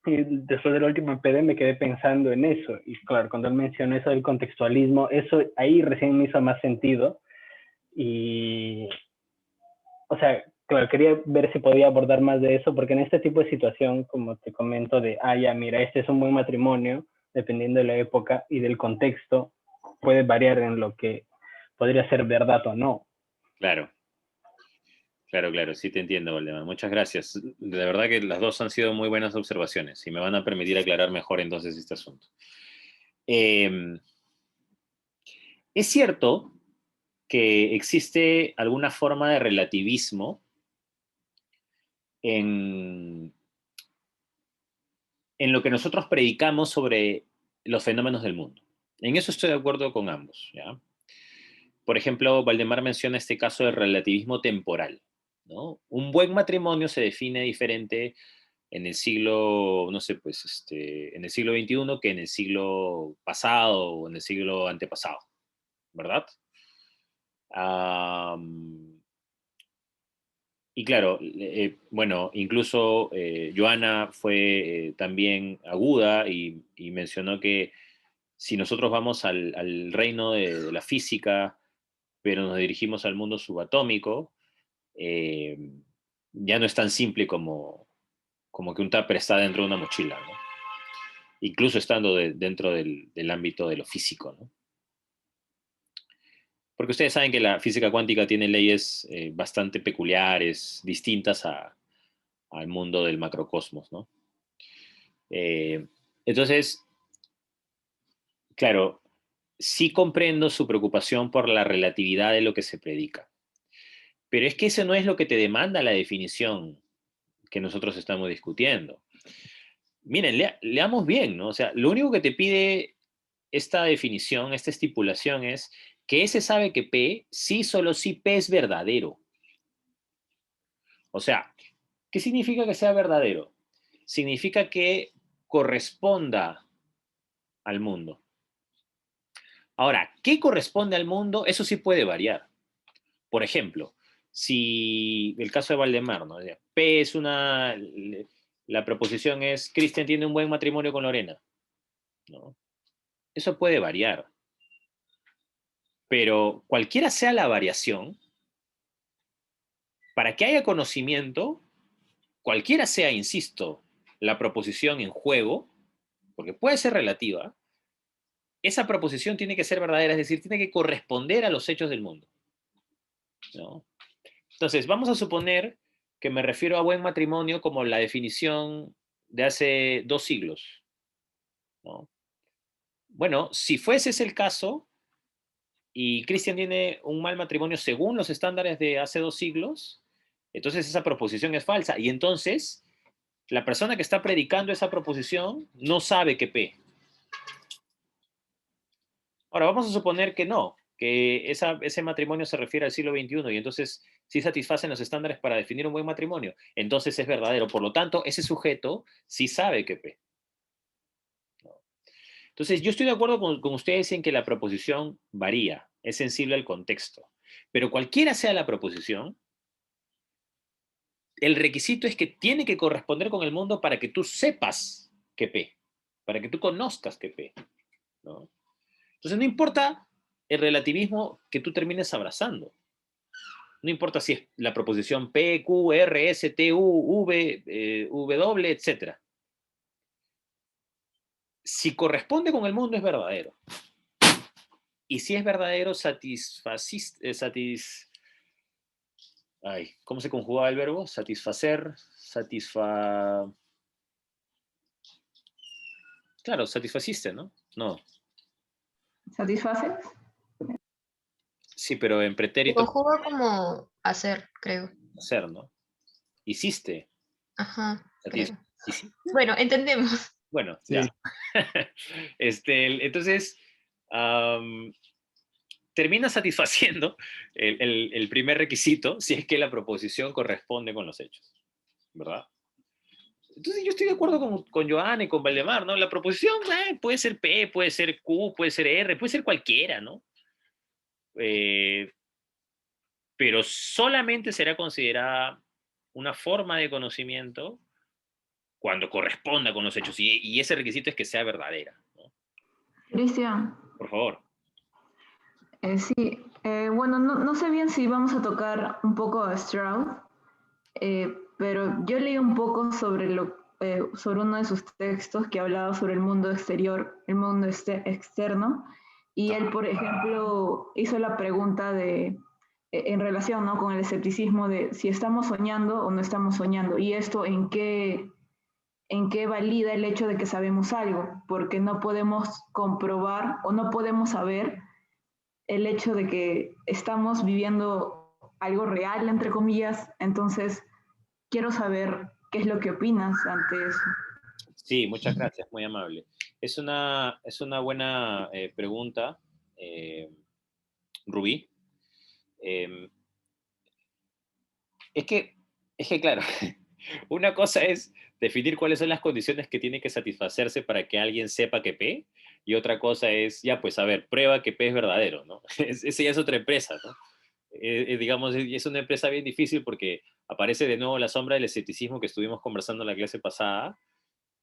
y después del último PD me quedé pensando en eso. Y claro, cuando él mencionó eso del contextualismo, eso ahí recién me hizo más sentido. Y, o sea, claro, quería ver si podía abordar más de eso, porque en este tipo de situación, como te comento, de, ya, mira, este es un buen matrimonio, dependiendo de la época y del contexto, puede variar en lo que podría ser verdad o no. Claro. Claro, claro, sí te entiendo, Valdemar. Muchas gracias. De verdad que las dos han sido muy buenas observaciones y me van a permitir aclarar mejor entonces este asunto. Eh, es cierto que existe alguna forma de relativismo en, en lo que nosotros predicamos sobre los fenómenos del mundo. En eso estoy de acuerdo con ambos, ¿ya? Por ejemplo, Valdemar menciona este caso del relativismo temporal, ¿no? Un buen matrimonio se define diferente en el siglo, no sé, pues, en el siglo XXI que en el siglo pasado o en el siglo antepasado, ¿verdad? Am, y claro, bueno, incluso Joana fue también aguda y mencionó que si nosotros vamos al reino de la física, pero nos dirigimos al mundo subatómico, eh, ya no es tan simple como que un tupper está dentro de una mochila, ¿no? Incluso estando dentro del ámbito de lo físico, ¿no? Porque ustedes saben que la física cuántica tiene leyes bastante peculiares, distintas al mundo del macrocosmos, ¿no? Eh, entonces, claro, sí comprendo su preocupación por la relatividad de lo que se predica, pero es que eso no es lo que te demanda la definición que nosotros estamos discutiendo. Miren, leamos bien, ¿no? O sea, lo único que te pide esta definición, esta estipulación es que S sabe que P, sí, solo si P es verdadero. O sea, ¿qué significa que sea verdadero? Significa que corresponda al mundo. Ahora, ¿qué corresponde al mundo? Eso sí puede variar. Por ejemplo, si el caso de Valdemar, ¿no? P es la proposición es, Cristian tiene un buen matrimonio con Lorena, ¿no? Eso puede variar. Pero cualquiera sea la variación, para que haya conocimiento, cualquiera sea, insisto, la proposición en juego, porque puede ser relativa, esa proposición tiene que ser verdadera, es decir, tiene que corresponder a los hechos del mundo, ¿no? Entonces, vamos a suponer que me refiero a buen matrimonio como la definición de hace 2 siglos, ¿no? Bueno, si fuese ese el caso y Cristian tiene un mal matrimonio según los estándares de hace 2 siglos, entonces esa proposición es falsa. Y entonces la persona que está predicando esa proposición no sabe qué P. Ahora, vamos a suponer que no, que ese matrimonio se refiere al siglo XXI y entonces sí satisfacen los estándares para definir un buen matrimonio. Entonces es verdadero. Por lo tanto, ese sujeto sí sabe qué P. ¿No? Entonces, yo estoy de acuerdo con ustedes en que la proposición varía, es sensible al contexto. Pero cualquiera sea la proposición, el requisito es que tiene que corresponder con el mundo para que tú sepas qué P, para que tú conozcas qué P, ¿no? Entonces no importa el relativismo que tú termines abrazando. No importa si es la proposición P, Q, R, S, T, U, V, W, etc. Si corresponde con el mundo es verdadero. Y si es verdadero, ¿cómo se conjuga el verbo? Satisfacer, Claro, satisfaciste, ¿no? No. ¿Satisface? Sí, pero en Se pretérito conjuga como hacer, creo. hacer, ¿no? Hiciste. Ajá, Satis- creo. ¿Hiciste? Bueno, entendemos. Bueno, Sí, ya. Entonces, am, termina satisfaciendo el primer requisito si es que la proposición corresponde con los hechos, ¿verdad? Entonces yo estoy de acuerdo con Joana y con Valdemar, ¿no? La proposición puede ser P, puede ser Q, puede ser R, puede ser cualquiera, ¿no? Eh, pero solamente será considerada una forma de conocimiento cuando corresponda con los hechos. Y ese requisito es que sea verdadera, ¿no? Cristian, Por favor. sí, bueno, no sé bien si vamos a tocar un poco a Strauss, pero yo leí un poco sobre uno de sus textos que hablaba sobre el mundo exterior, el mundo externo, y él, por ejemplo, hizo la pregunta en relación, ¿no?, con el escepticismo de si estamos soñando o no estamos soñando, y esto en qué valida el hecho de que sabemos algo, porque no podemos comprobar o no podemos saber el hecho de que estamos viviendo algo real, entre comillas. Entonces quiero saber qué es lo que opinas ante eso. Sí, muchas gracias, muy amable. Es una buena pregunta, Rubí. Eh, es que, claro, una cosa es definir cuáles son las condiciones que tiene que satisfacerse para que alguien sepa que P, y otra cosa es, ya pues, a ver, prueba que P es verdadero, ¿no? Esa ya es otra empresa, ¿no? Digamos, es una empresa bien difícil porque aparece de nuevo la sombra del escepticismo que estuvimos conversando en la clase pasada,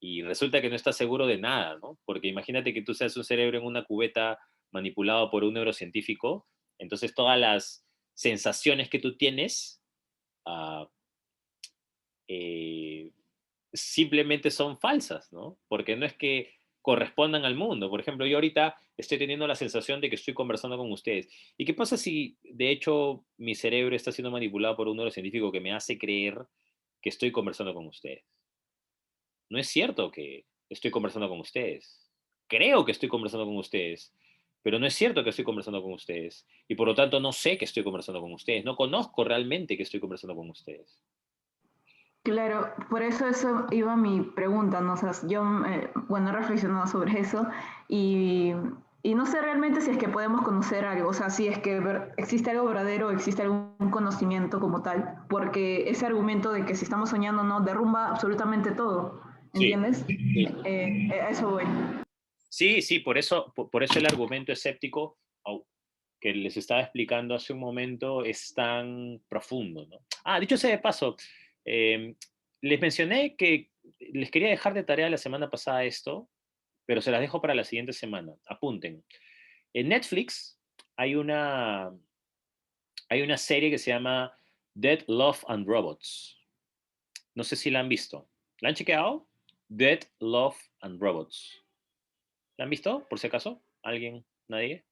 y resulta que no estás seguro de nada, ¿no? Porque imagínate que tú seas un cerebro en una cubeta manipulado por un neurocientífico, entonces todas las sensaciones que tú tienes uh, eh, simplemente son falsas, ¿no? Porque no es que correspondan al mundo. Por ejemplo, yo ahorita estoy teniendo la sensación de que estoy conversando con ustedes. ¿Y qué pasa si, de hecho, mi cerebro está siendo manipulado por un neurocientífico que me hace creer que estoy conversando con ustedes? No es cierto que estoy conversando con ustedes. Creo que estoy conversando con ustedes, pero no es cierto que estoy conversando con ustedes. Y por lo tanto no sé que estoy conversando con ustedes. No conozco realmente que estoy conversando con ustedes. Claro, por eso iba mi pregunta, ¿no? O sea, yo, bueno, he reflexionado sobre eso y, y no sé realmente si es que podemos conocer algo, o sea, si es que existe algo verdadero, existe algún conocimiento como tal, porque ese argumento de que si estamos soñando no derrumba absolutamente todo, Sí, ¿entiendes? sí. A eso voy. Sí, sí, por eso el argumento escéptico que les estaba explicando hace un momento es tan profundo, ¿no? Ah, dicho sea de paso, eh, les mencioné que les quería dejar de tarea la semana pasada esto, pero se las dejo para la siguiente semana. Apunten. En Netflix hay hay una serie que se llama Dead, Love and Robots. No sé si la han visto. ¿La han chequeado? Dead, Love and Robots. ¿La han visto, por si acaso? ¿Alguien? ¿Nadie?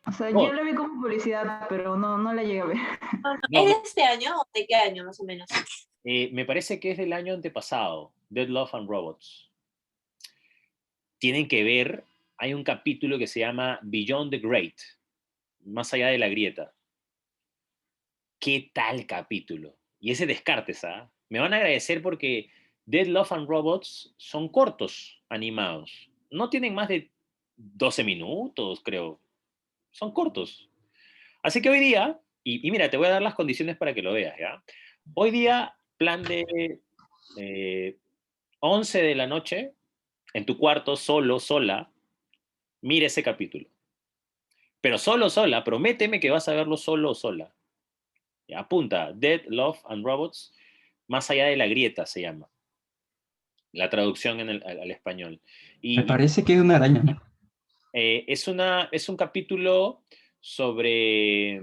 O sea, yo Oh, la vi como publicidad, pero no la llegué a ver. no, ¿Es de este año o de qué año más o menos? me parece que es del año antepasado, Dead, Love and Robots. Tienen que ver, hay un capítulo que se llama Beyond the Great, más allá de la grieta. ¿Qué tal capítulo? Y ese Descartes, ¿ah? Me van a agradecer porque Dead, Love and Robots son cortos, animados. No tienen más de 12 minutos, creo. Son cortos. Así que hoy día, y mira, te voy a dar las condiciones para que lo veas, ¿ya? Hoy día, plan de 11 de la noche, en tu cuarto, solo, sola, mira ese capítulo. Pero solo, sola, prométeme que vas a verlo solo o sola. Ya, apunta, Dead, Love and Robots, más allá de la grieta se llama. La traducción al español. Me parece que es una araña, ¿no? Es un capítulo sobre...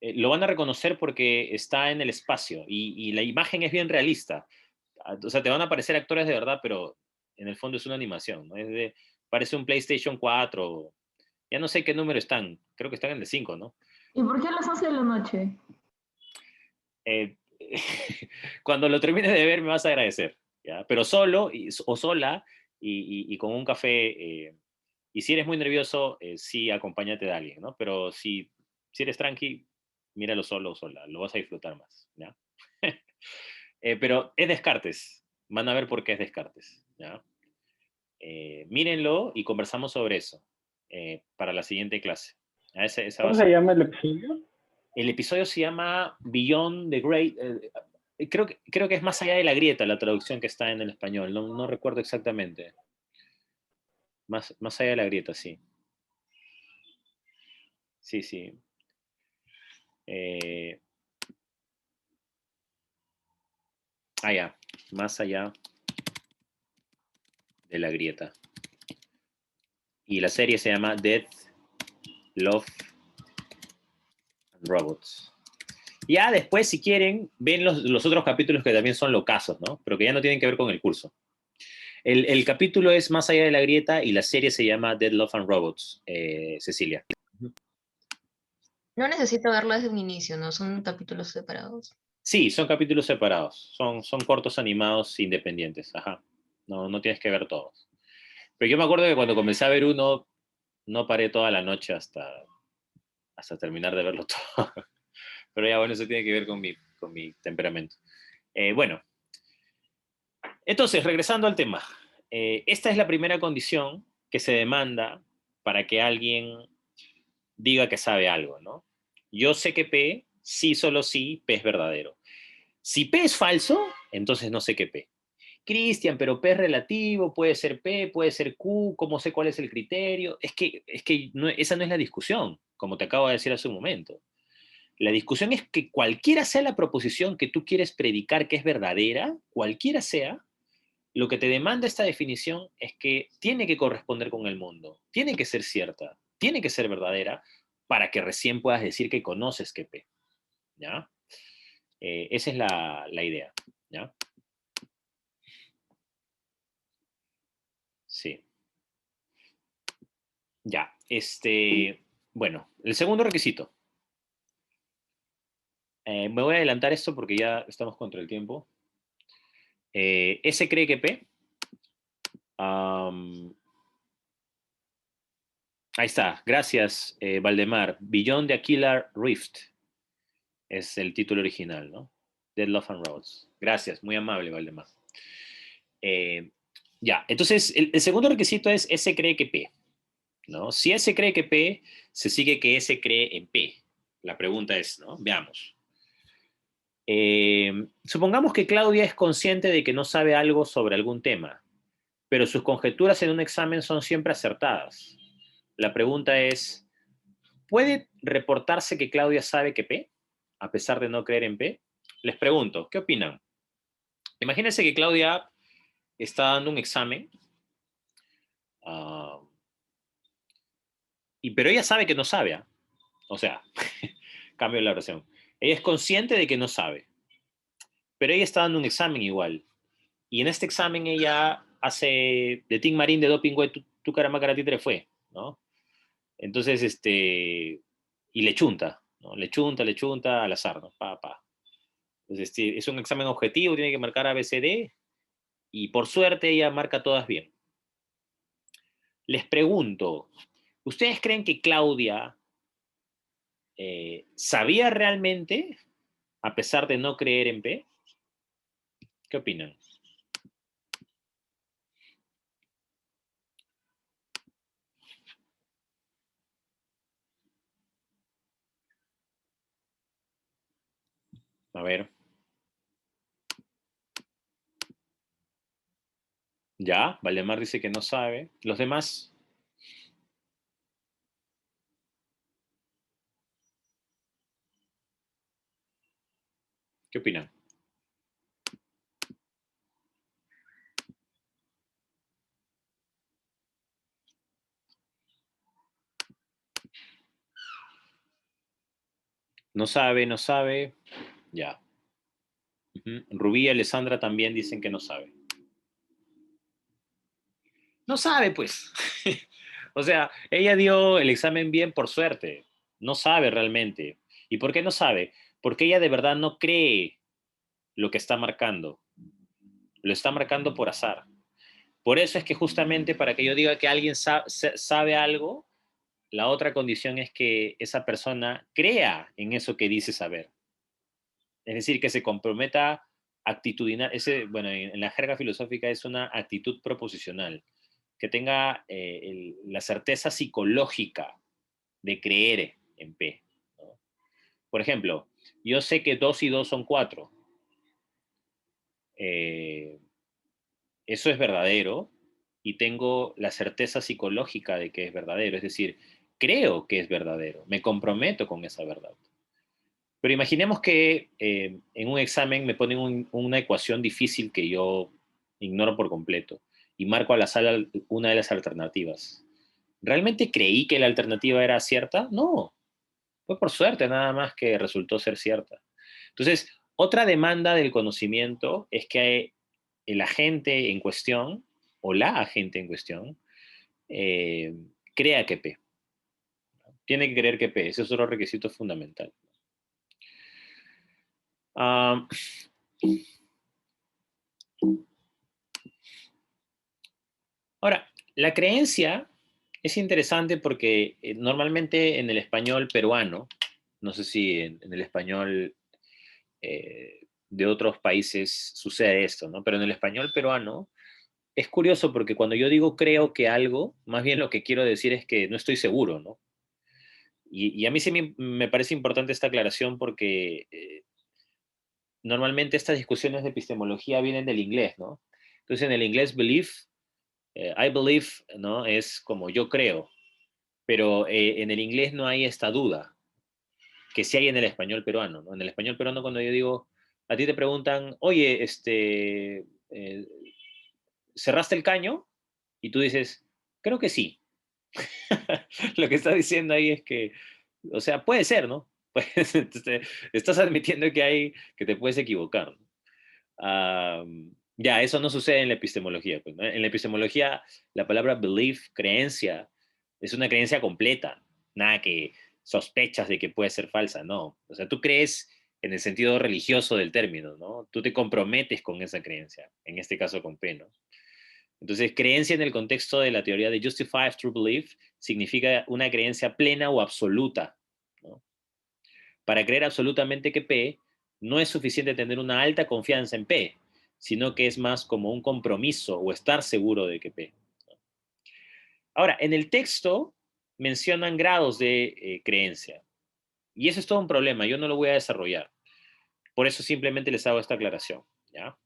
lo van a reconocer porque está en el espacio y la imagen es bien realista. O sea, te van a aparecer actores de verdad, pero en el fondo es una animación, ¿no? Parece un PlayStation 4. Ya no sé qué número están. Creo que están en el 5, ¿no? ¿Y por qué a las 11 de la noche? Eh, cuando lo termines de ver me vas a agradecer, ¿ya? Pero solo o sola y con un café. Y si eres muy nervioso, sí, acompáñate de alguien, ¿no? Pero si eres tranqui, míralo solo o sola, lo vas a disfrutar más, ¿ya? Pero es Descartes, van a ver por qué es Descartes, ¿ya? Mírenlo y conversamos sobre eso para la siguiente clase. Esa va a ¿Cómo ser. se llama el episodio? El episodio se llama Beyond the Great. Creo que es más allá de la grieta la traducción que está en el español. No recuerdo exactamente. Más allá de la grieta, sí. Sí, sí. Eh, ya. Más allá de la grieta. Y la serie se llama Death, Love and Robots. Ya después, si quieren, ven los otros capítulos que también son locazos, ¿no? Pero que ya no tienen que ver con el curso. El capítulo es Más allá de la grieta y la serie se llama Dead, Love and Robots, Cecilia. No necesito verlo desde un inicio, ¿no? Son capítulos separados. Sí, son capítulos separados. Son cortos animados independientes. Ajá. No tienes que ver todos. Pero yo me acuerdo que cuando comencé a ver uno, no paré toda la noche hasta terminar de verlo todo. Pero ya, bueno, eso tiene que ver con mi temperamento. Bueno, entonces, regresando al tema. Esta es la primera condición que se demanda para que alguien diga que sabe algo, ¿no? Yo sé que P, sí, solo sí, P es verdadero. Si P es falso, entonces no sé qué P. Cristian, pero P es relativo, puede ser P, puede ser Q, ¿cómo sé cuál es el criterio? Es que esa no es la discusión, como te acabo de decir hace un momento. La discusión es que cualquiera sea la proposición que tú quieres predicar que es verdadera, cualquiera sea, lo que te demanda esta definición es que tiene que corresponder con el mundo, tiene que ser cierta, tiene que ser verdadera para que recién puedas decir que conoces que P. ¿Ya? Esa es la idea. ¿Ya? Sí. Ya. Bueno, el segundo requisito. Me voy a adelantar esto porque ya estamos contra el tiempo. S cree que P. Ahí está. Gracias, Valdemar. Beyond the Aquila Rift es el título original, ¿no? Dead Love and Roads. Gracias, muy amable, Valdemar. Ya, entonces el segundo requisito es S cree que P, ¿no? Si S cree que P, se sigue que S cree en P. La pregunta es, ¿no? Veamos. Supongamos que Claudia es consciente de que no sabe algo sobre algún tema, pero sus conjeturas en un examen son siempre acertadas. La pregunta es, ¿puede reportarse que Claudia sabe que P, a pesar de no creer en P? Les pregunto, ¿qué opinan? Imagínense que Claudia está dando un examen, pero ella sabe que no sabe. ¿Ah? O sea, cambio la oración. Ella es consciente de que no sabe, pero ella está dando un examen igual. Y en este examen ella hace de Tim Marín de doping, güey, tu caramba, títere fue, ¿no? Entonces, y le chunta, ¿no? Le chunta al azar, ¿no? Pa. Entonces, es un examen objetivo, tiene que marcar ABCD, y por suerte ella marca todas bien. Les pregunto, ¿ustedes creen que Claudia sabía realmente, a pesar de no creer en P? ¿Qué opinan? A ver. Ya, Valdemar dice que no sabe. ¿Los demás? ¿Qué opinan? No sabe, no sabe. Ya. Rubí y Alessandra también dicen que no sabe. No sabe, pues. O sea, ella dio el examen bien por suerte. No sabe realmente. ¿Y por qué no sabe? Porque ella de verdad no cree lo que está marcando. Lo está marcando por azar. Por eso es que justamente para que yo diga que alguien sabe algo, la otra condición es que esa persona crea en eso que dice saber. Es decir, que se comprometa actitudinal, bueno, en la jerga filosófica es una actitud proposicional, que tenga la certeza psicológica de creer en P. ¿No? Por ejemplo, yo sé que 2 y 2 son 4. Eso es verdadero y tengo la certeza psicológica de que es verdadero. Es decir, creo que es verdadero, me comprometo con esa verdad. Pero imaginemos que en un examen me ponen una ecuación difícil que yo ignoro por completo y marco al azar una de las alternativas. ¿Realmente creí que la alternativa era cierta? No, fue por suerte nada más que resultó ser cierta. Entonces, otra demanda del conocimiento es que el agente en cuestión o la agente en cuestión crea que P. Tiene que creer que P. Ese es otro requisito fundamental. Ahora, la creencia es interesante porque normalmente en el español peruano, no sé si en el español de otros países sucede esto, ¿no? Pero en el español peruano es curioso porque cuando yo digo creo que algo, más bien lo que quiero decir es que no estoy seguro, ¿no? Y a mí sí me parece importante esta aclaración porque normalmente estas discusiones de epistemología vienen del inglés, ¿no? Entonces, en el inglés, believe, I believe, ¿no? Es como yo creo, pero en el inglés no hay esta duda que sí hay en el español peruano, ¿no? En el español peruano, cuando yo digo, a ti te preguntan, oye, ¿cerraste el caño? Y tú dices, creo que sí. Lo que está diciendo ahí es que, o sea, puede ser, ¿no? Pues, estás admitiendo que te puedes equivocar, ¿no? Ya, eso no sucede en la epistemología, pues, ¿no? En la epistemología, la palabra belief, creencia, es una creencia completa, nada que sospechas de que puede ser falsa, no. O sea, tú crees en el sentido religioso del término, ¿no? Tú te comprometes con esa creencia, en este caso con P, ¿no? Entonces, creencia en el contexto de la teoría de justified true belief significa una creencia plena o absoluta, ¿no? Para creer absolutamente que P, no es suficiente tener una alta confianza en P, sino que es más como un compromiso o estar seguro de que P. Ahora, en el texto mencionan grados de creencia, y eso es todo un problema, yo no lo voy a desarrollar. Por eso simplemente les hago esta aclaración, ¿ya?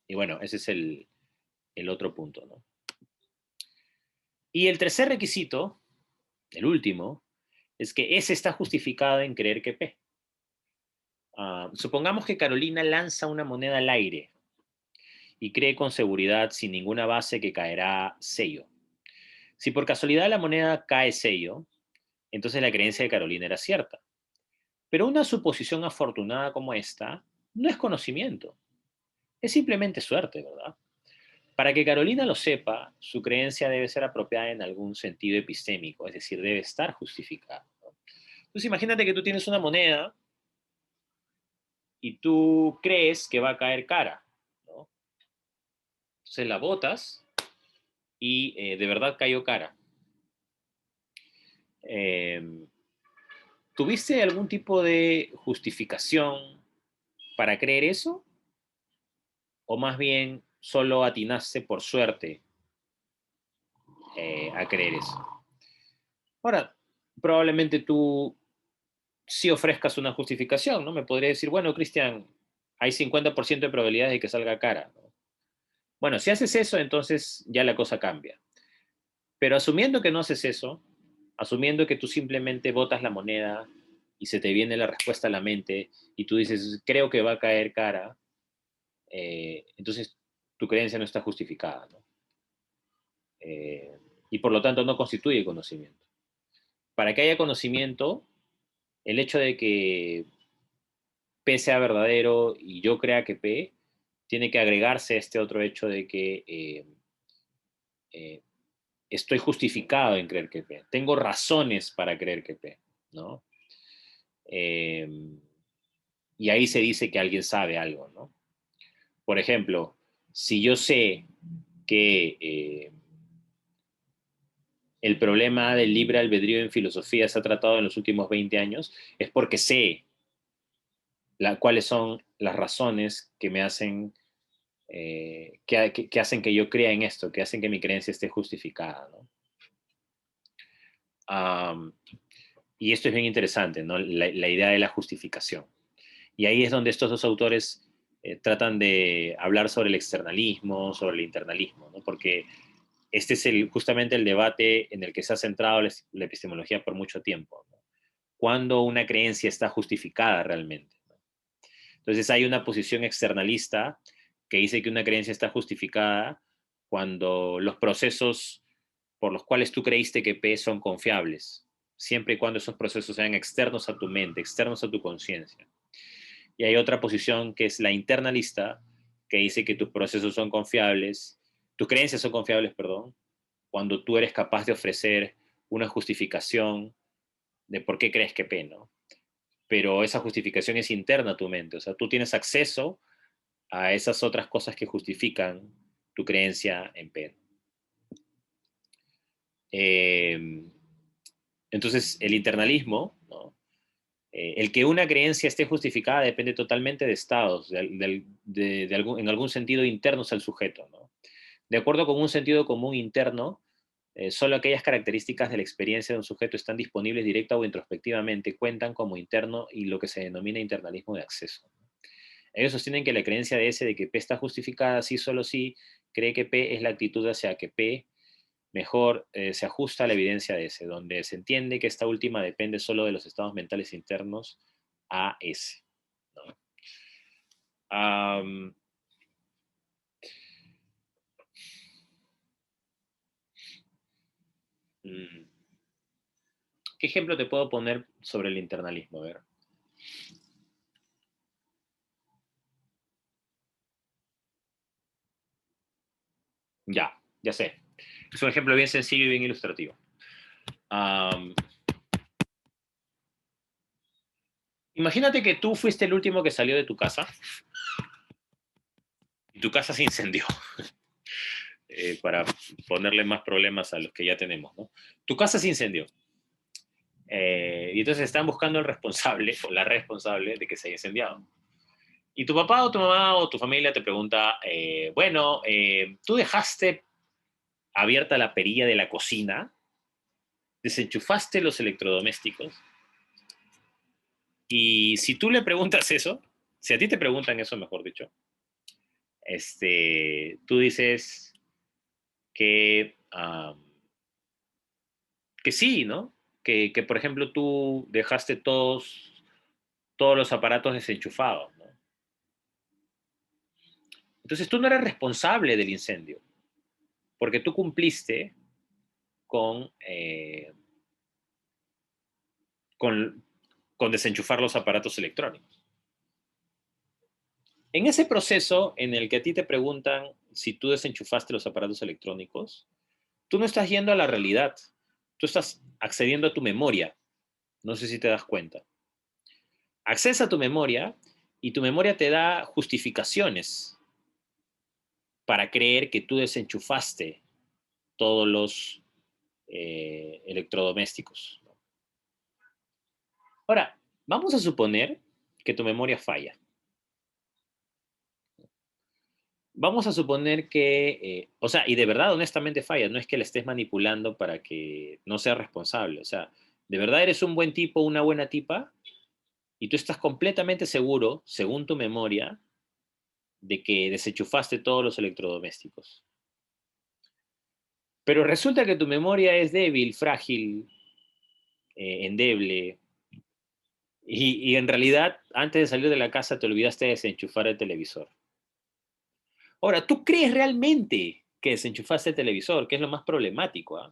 Y bueno, ese es el otro punto, ¿no? Y el tercer requisito, el último, es que S está justificado en creer que P. Supongamos que Carolina lanza una moneda al aire y cree con seguridad, sin ninguna base, que caerá sello. Si por casualidad la moneda cae sello, entonces la creencia de Carolina era cierta. Pero una suposición afortunada como esta no es conocimiento, es simplemente suerte, ¿verdad? Para que Carolina lo sepa, su creencia debe ser apropiada en algún sentido epistémico, es decir, debe estar justificada, ¿no? Entonces imagínate que tú tienes una moneda y tú crees que va a caer cara, ¿no? Entonces la botas y de verdad cayó cara. ¿Tuviste algún tipo de justificación para creer eso? ¿O más bien solo atinaste por suerte a creer eso? Ahora, probablemente tú sí ofrezcas una justificación, ¿no? Me podría decir, bueno, Cristian, hay 50% de probabilidades de que salga cara, ¿no? Bueno, si haces eso, entonces ya la cosa cambia. Pero asumiendo que no haces eso, asumiendo que tú simplemente botas la moneda y se te viene la respuesta a la mente y tú dices, creo que va a caer cara, entonces tu creencia no está justificada, ¿no? Y por lo tanto no constituye conocimiento. Para que haya conocimiento, el hecho de que P sea verdadero y yo crea que P, tiene que agregarse este otro hecho de que eh, estoy justificado en creer que P. Tengo razones para creer que P, ¿no? Y ahí se dice que alguien sabe algo, ¿no? Por ejemplo, si yo sé que el problema del libre albedrío en filosofía se ha tratado en los últimos 20 años, es porque sé cuáles son las razones que me hacen, que hacen que yo crea en esto, que hacen que mi creencia esté justificada, ¿no? Y esto es bien interesante, ¿no? La idea de la justificación. Y ahí es donde estos dos autores tratan de hablar sobre el externalismo, sobre el internalismo, ¿no? Porque este es justamente el debate en el que se ha centrado la epistemología por mucho tiempo, ¿no? ¿Cuándo una creencia está justificada realmente, ¿no? Entonces hay una posición externalista que dice que una creencia está justificada cuando los procesos por los cuales tú creíste que P son confiables, siempre y cuando esos procesos sean externos a tu mente, externos a tu conciencia. Y hay otra posición que es la internalista, que dice que tus procesos son confiables, tus creencias son confiables, perdón, cuando tú eres capaz de ofrecer una justificación de por qué crees que P, ¿no? Pero esa justificación es interna a tu mente, o sea, tú tienes acceso a esas otras cosas que justifican tu creencia en P. Entonces, el internalismo, ¿no? El que una creencia esté justificada depende totalmente de estados, en algún sentido internos al sujeto, ¿no? De acuerdo con un sentido común interno, solo aquellas características de la experiencia de un sujeto están disponibles directa o introspectivamente, cuentan como interno y lo que se denomina internalismo de acceso. Ellos sostienen que la creencia de S de que P está justificada sí solo sí cree que P es la actitud hacia que P mejor se ajusta a la evidencia de S, donde se entiende que esta última depende solo de los estados mentales internos a S, ¿no? Am, mm, ¿Qué ejemplo te puedo poner sobre el internalismo? A ver. Ya sé. Es un ejemplo bien sencillo y bien ilustrativo. Imagínate que tú fuiste el último que salió de tu casa y tu casa se incendió. Para ponerle más problemas a los que ya tenemos, ¿no? Tu casa se incendió. Y entonces están buscando el responsable o la responsable de que se haya incendiado. Y tu papá o tu mamá o tu familia te pregunta, bueno, tú dejaste abierta la perilla de la cocina, desenchufaste los electrodomésticos, y si tú le preguntas eso, si a ti te preguntan eso, mejor dicho, tú dices que, que sí, ¿no? Que, por ejemplo, tú dejaste todos los aparatos desenchufados, ¿no? Entonces tú no eres responsable del incendio, porque tú cumpliste con, con, con desenchufar los aparatos electrónicos. En ese proceso en el que a ti te preguntan si tú desenchufaste los aparatos electrónicos, tú no estás yendo a la realidad, tú estás accediendo a tu memoria. No sé si te das cuenta. Accedes a tu memoria y tu memoria te da justificaciones para creer que tú desenchufaste todos los electrodomésticos. Ahora, vamos a suponer que tu memoria falla. Vamos a suponer que, o sea, y de verdad, honestamente falla, no es que le estés manipulando para que no sea responsable, o sea, de verdad eres un buen tipo, una buena tipa, y tú estás completamente seguro, según tu memoria, de que desenchufaste todos los electrodomésticos. Pero resulta que tu memoria es débil, frágil, endeble, y en realidad, antes de salir de la casa, te olvidaste de desenchufar el televisor. Ahora, ¿tú crees realmente que desenchufaste el televisor, que es lo más problemático? ¿Ah?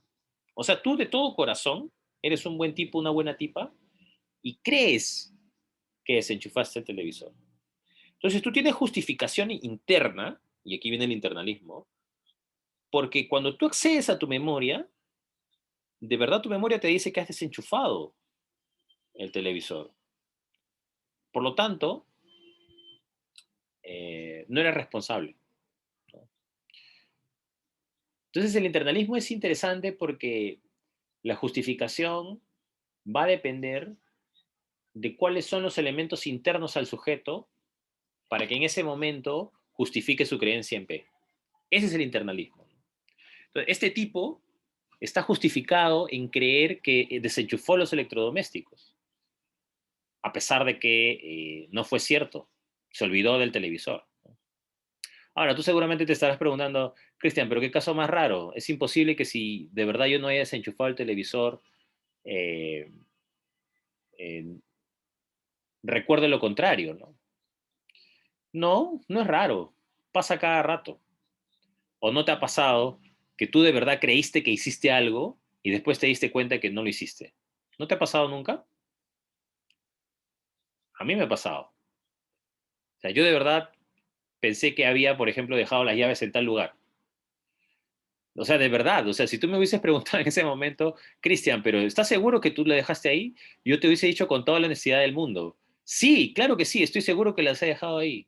O sea, tú de todo corazón eres un buen tipo, una buena tipa, y crees que desenchufaste el televisor. Entonces tú tienes justificación interna, y aquí viene el internalismo, porque cuando tú accedes a tu memoria, de verdad tu memoria te dice que has desenchufado el televisor. Por lo tanto, no eres responsable. ¿No? Entonces el internalismo es interesante porque la justificación va a depender de cuáles son los elementos internos al sujeto para que en ese momento justifique su creencia en P. Ese es el internalismo. Entonces, este tipo está justificado en creer que desenchufó los electrodomésticos, a pesar de que no fue cierto, se olvidó del televisor. Ahora, tú seguramente te estarás preguntando, Cristian, pero qué caso más raro. Es imposible que si de verdad yo no haya desenchufado el televisor, eh, eh, recuerde lo contrario, ¿no? No, no es raro. Pasa cada rato. ¿O no te ha pasado que tú de verdad creíste que hiciste algo y después te diste cuenta que no lo hiciste? ¿No te ha pasado nunca? A mí me ha pasado. O sea, yo de verdad pensé que había, por ejemplo, dejado las llaves en tal lugar. O sea, de verdad, o sea, si tú me hubieses preguntado en ese momento, Cristian, pero ¿estás seguro que tú la dejaste ahí? Yo te hubiese dicho con toda la honestidad del mundo. Sí, claro que sí, estoy seguro que las he dejado ahí.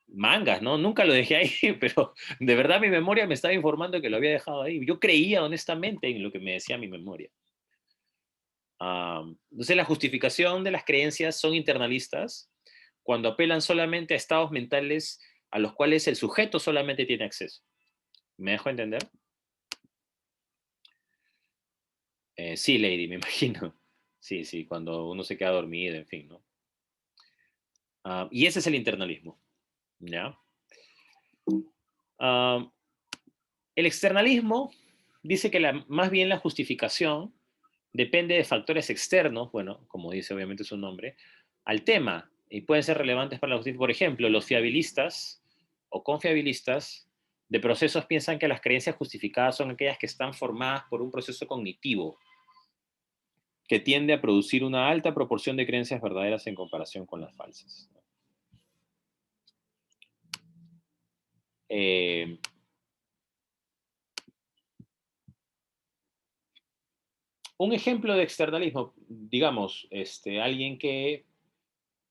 Mangas, ¿no? Nunca lo dejé ahí, pero de verdad mi memoria me estaba informando que lo había dejado ahí. Yo creía honestamente en lo que me decía mi memoria. Entonces la justificación de las creencias son internalistas cuando apelan solamente a estados mentales a los cuales el sujeto solamente tiene acceso. ¿Me dejo entender? Sí, Lady, me imagino. Sí, sí, cuando uno se queda dormido, en fin, ¿no? Y ese es el internalismo. ¿Ya? El externalismo dice que más bien la justificación depende de factores externos, bueno, como dice obviamente su nombre, al tema, y pueden ser relevantes para la justicia. Por ejemplo, los fiabilistas o confiabilistas de procesos piensan que las creencias justificadas son aquellas que están formadas por un proceso cognitivo que tiende a producir una alta proporción de creencias verdaderas en comparación con las falsas. Un ejemplo de externalismo, digamos, alguien que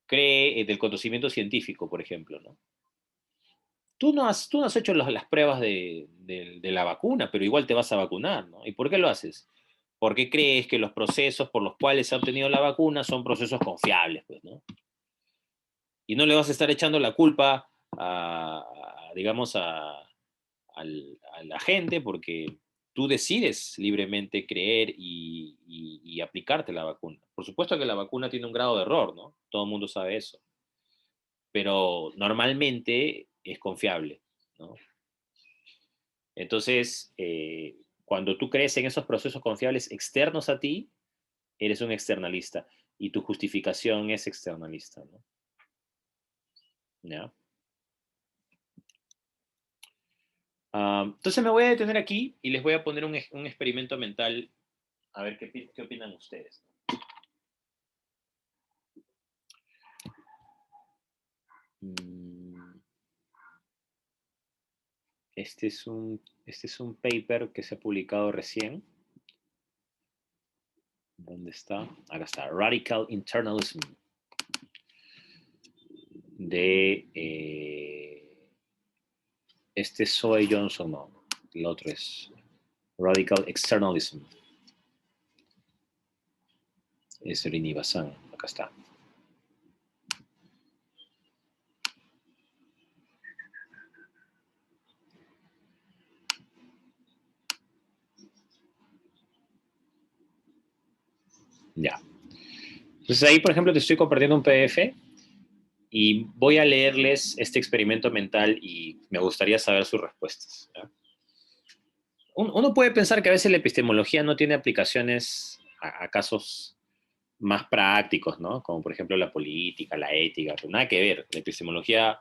cree del conocimiento científico, por ejemplo, ¿no? Tú no has hecho las pruebas de la vacuna, pero igual te vas a vacunar, ¿no? ¿Y por qué lo haces? Porque crees que los procesos por los cuales se ha obtenido la vacuna son procesos confiables, pues, ¿no? Y no le vas a estar echando la culpa digamos, a la gente porque tú decides libremente creer y aplicarte la vacuna. Por supuesto que la vacuna tiene un grado de error, ¿no? Todo el mundo sabe eso. Pero normalmente es confiable, ¿no? Entonces, cuando tú crees en esos procesos confiables externos a ti, eres un externalista y tu justificación es externalista, ¿no? ¿Ya? Entonces me voy a detener aquí y les voy a poner un experimento mental a ver qué opinan ustedes. Este es un paper que se ha publicado recién. ¿Dónde está? Acá está. Radical Internalism. Este es Zoe Johnson, no. El otro es Radical Externalism. Es Srinivasan. Acá está. Ya. Entonces ahí, por ejemplo, te estoy compartiendo un PDF y voy a leerles este experimento mental y me gustaría saber sus respuestas. ¿Ya? Uno puede pensar que a veces la epistemología no tiene aplicaciones a casos más prácticos, ¿no? Como por ejemplo la política, la ética, pero nada que ver. La epistemología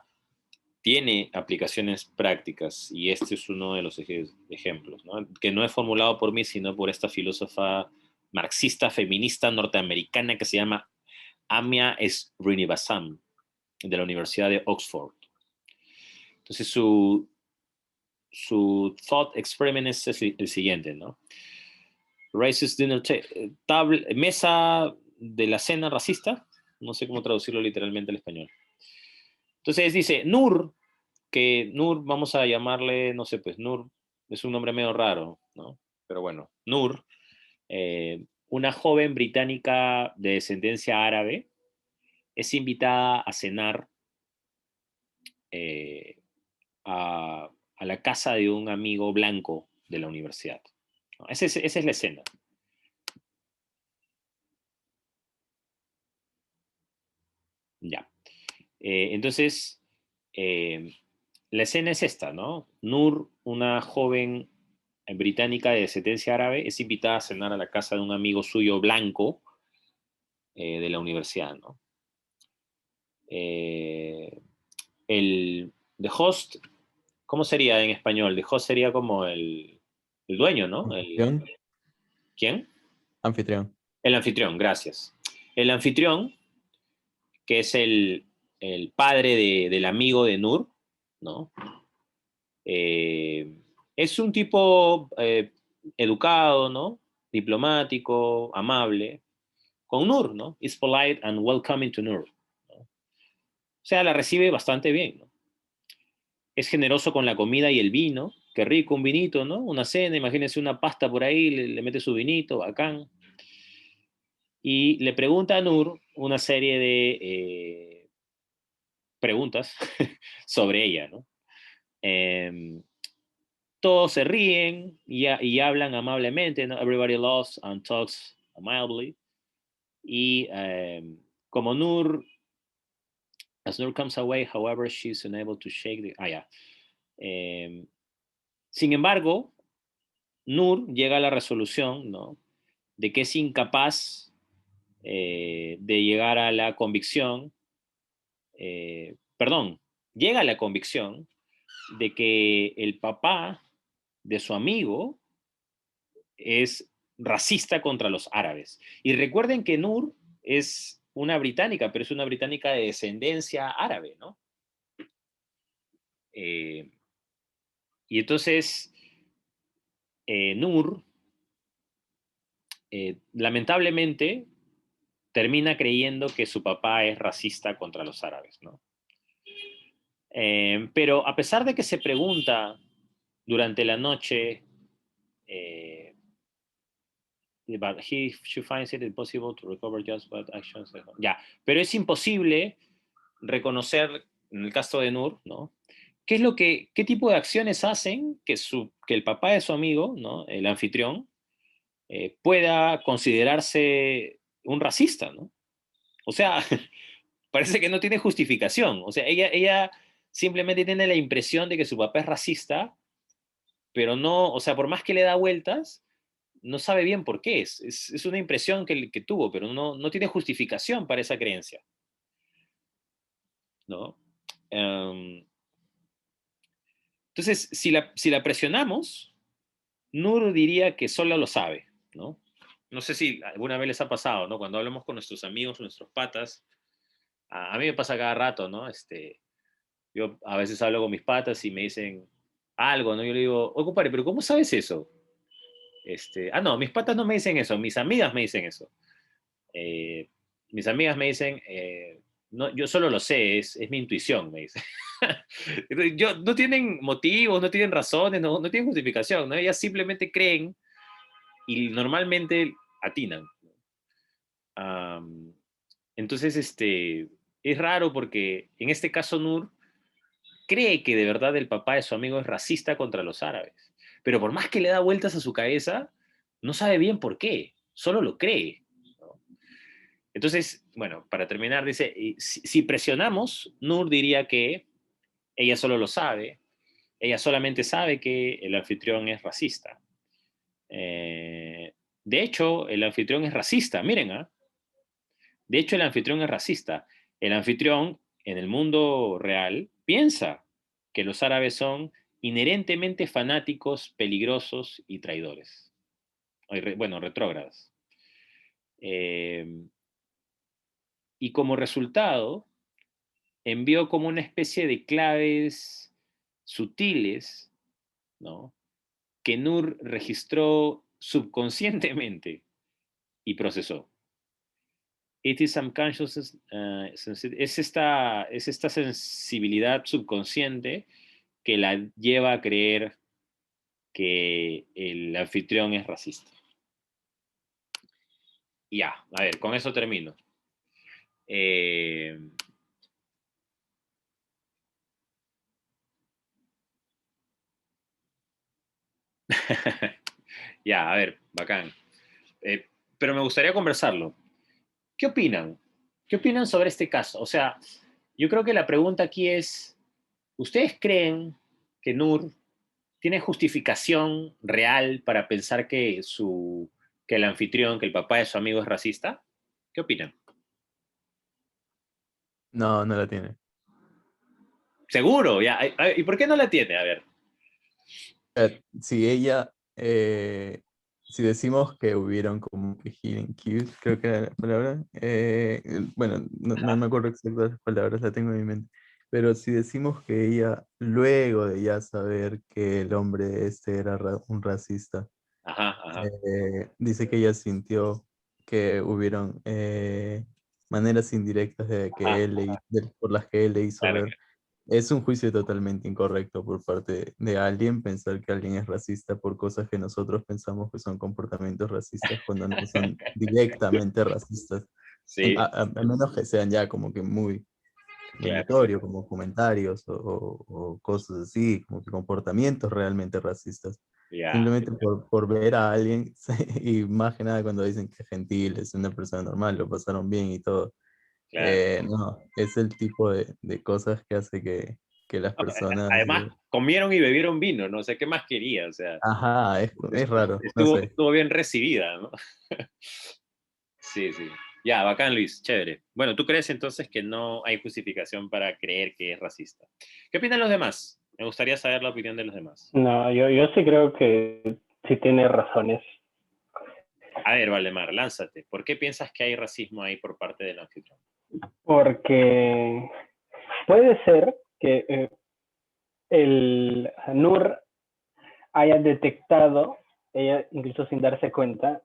tiene aplicaciones prácticas y este es uno de los ejemplos, ¿no? Que no es formulado por mí, sino por esta filósofa marxista feminista norteamericana que se llama Amia Srinivasan, de la Universidad de Oxford. Entonces su thought experiment es el siguiente, ¿no? Racist dinner mesa de la cena racista, no sé cómo traducirlo literalmente al español. Entonces dice, Nur, que Nur vamos a llamarle, no sé, pues Nur es un nombre medio raro, ¿no? Pero bueno, Nur, una joven británica de descendencia árabe, es invitada a cenar a la casa de un amigo blanco de la universidad, ¿no? Esa es la escena. Ya. Entonces, la escena es esta, ¿no? Nur, una joven británica de descendencia árabe, es invitada a cenar a la casa de un amigo suyo blanco de la universidad, ¿no? The host, ¿cómo sería en español? The host sería como el dueño, ¿no? ¿Anfitrión? ¿Quién? Anfitrión. El anfitrión, gracias. El anfitrión, que es el padre del amigo de Nur, ¿no? Es un tipo educado, ¿no? Diplomático, amable, con Nur, ¿no? Is polite and welcoming to Nur, ¿no? O sea, la recibe bastante bien, ¿no? Es generoso con la comida y el vino, qué rico un vinito, ¿no? Una cena, imagínense una pasta por ahí, le mete su vinito, bacán. Y le pregunta a Nur una serie de preguntas sobre ella, ¿no? Todos se ríen y hablan amablemente, ¿no? Everybody laughs and talks amably. Y como Nur As Nur comes away, however, she's unable to shake the... Ah, ya. Sin embargo, Nur llega a la resolución, ¿no?, de que es incapaz de llegar a la convicción, llega a la convicción de que el papá de su amigo es racista contra los árabes. Y recuerden que Nur es una británica, pero es una británica de descendencia árabe, ¿no? Y entonces, Nur, lamentablemente, termina creyendo que su papá es racista contra los árabes, ¿no? Pero a pesar de que se pregunta durante la noche, but she finds it impossible to recover just what actions. Ya, pero es imposible reconocer, en el caso de Nur, ¿no?, qué tipo de acciones hacen que el papá de su amigo, ¿no?, el anfitrión, pueda considerarse un racista, ¿no? O sea, parece que no tiene justificación. O sea, ella simplemente tiene la impresión de que su papá es racista, pero no, o sea, por más que le da vueltas, no sabe bien por qué. Es una impresión que tuvo, pero no tiene justificación para esa creencia, ¿no? Entonces, si la presionamos, Nur diría que solo lo sabe, ¿no? No sé si alguna vez les ha pasado, ¿no? Cuando hablamos con nuestros amigos, nuestros patas, a mí me pasa cada rato, ¿no? Yo a veces hablo con mis patas y me dicen algo, ¿no? Yo le digo, oye, compadre, pero ¿cómo sabes eso? No, mis patas no me dicen eso, mis amigas me dicen eso. Mis amigas me dicen, no, yo solo lo sé, es mi intuición, me dicen. No tienen motivos, no tienen razones, no tienen justificación, ¿no? Ellas simplemente creen y normalmente atinan. Entonces, es raro porque en este caso Nur cree que de verdad el papá de su amigo es racista contra los árabes. Pero por más que le da vueltas a su cabeza, no sabe bien por qué, solo lo cree, ¿no? Entonces, bueno, para terminar, dice, si presionamos, Nur diría que ella solo lo sabe, ella solamente sabe que el anfitrión es racista. De hecho, el anfitrión es racista, miren, ¿ah? De hecho, el anfitrión es racista. El anfitrión, en el mundo real, piensa que los árabes son inherentemente fanáticos, peligrosos y traidores. Bueno, retrógradas. Y como resultado, envió como una especie de claves sutiles, ¿no?, que Nur registró subconscientemente y procesó. It is subconscious, es esta sensibilidad subconsciente que la lleva a creer que el anfitrión es racista. Y ya, a ver, con eso termino. Ya, a ver, bacán. Pero me gustaría conversarlo. ¿Qué opinan? ¿Qué opinan sobre este caso? O sea, yo creo que la pregunta aquí es, ¿ustedes creen que Nur tiene justificación real para pensar que el anfitrión, que el papá de su amigo es racista? ¿Qué opinan? No, no la tiene. Seguro, ya. ¿Y por qué no la tiene? A ver. Si ella, si decimos que hubieron como que healing cues, creo que era la palabra, bueno, no me acuerdo exactas las palabras, la tengo en mi mente, pero si decimos que ella, luego de ya saber que el hombre era un racista, Ajá, ajá. dice que ella sintió que hubieron maneras indirectas de que por las que él le hizo Claro, ver. Es un juicio totalmente incorrecto por parte de alguien pensar que alguien es racista por cosas que nosotros pensamos que son comportamientos racistas cuando no son directamente racistas. sí, A menos que sean ya como que muy claro. notorios, como comentarios o cosas así, como que comportamientos realmente racistas. Ya. Simplemente por ver a alguien, y más que nada cuando dicen que es gentil, es una persona normal, lo pasaron bien y todo. Claro. No, es el tipo de cosas que hace que las personas... Además, comieron y bebieron vino, no sé qué más quería, o sea, Ajá, es raro, no sé. estuvo bien recibida, ¿no? Sí, sí. Ya, bacán, Luis, chévere. Bueno, ¿tú crees entonces que no hay justificación para creer que es racista? ¿Qué opinan los demás? Me gustaría saber la opinión de los demás. No, yo sí creo que sí tiene razones. A ver, Valdemar, lánzate. ¿Por qué piensas que hay racismo ahí por parte del anfitrión? Porque puede ser que el Nur haya detectado, ella incluso sin darse cuenta,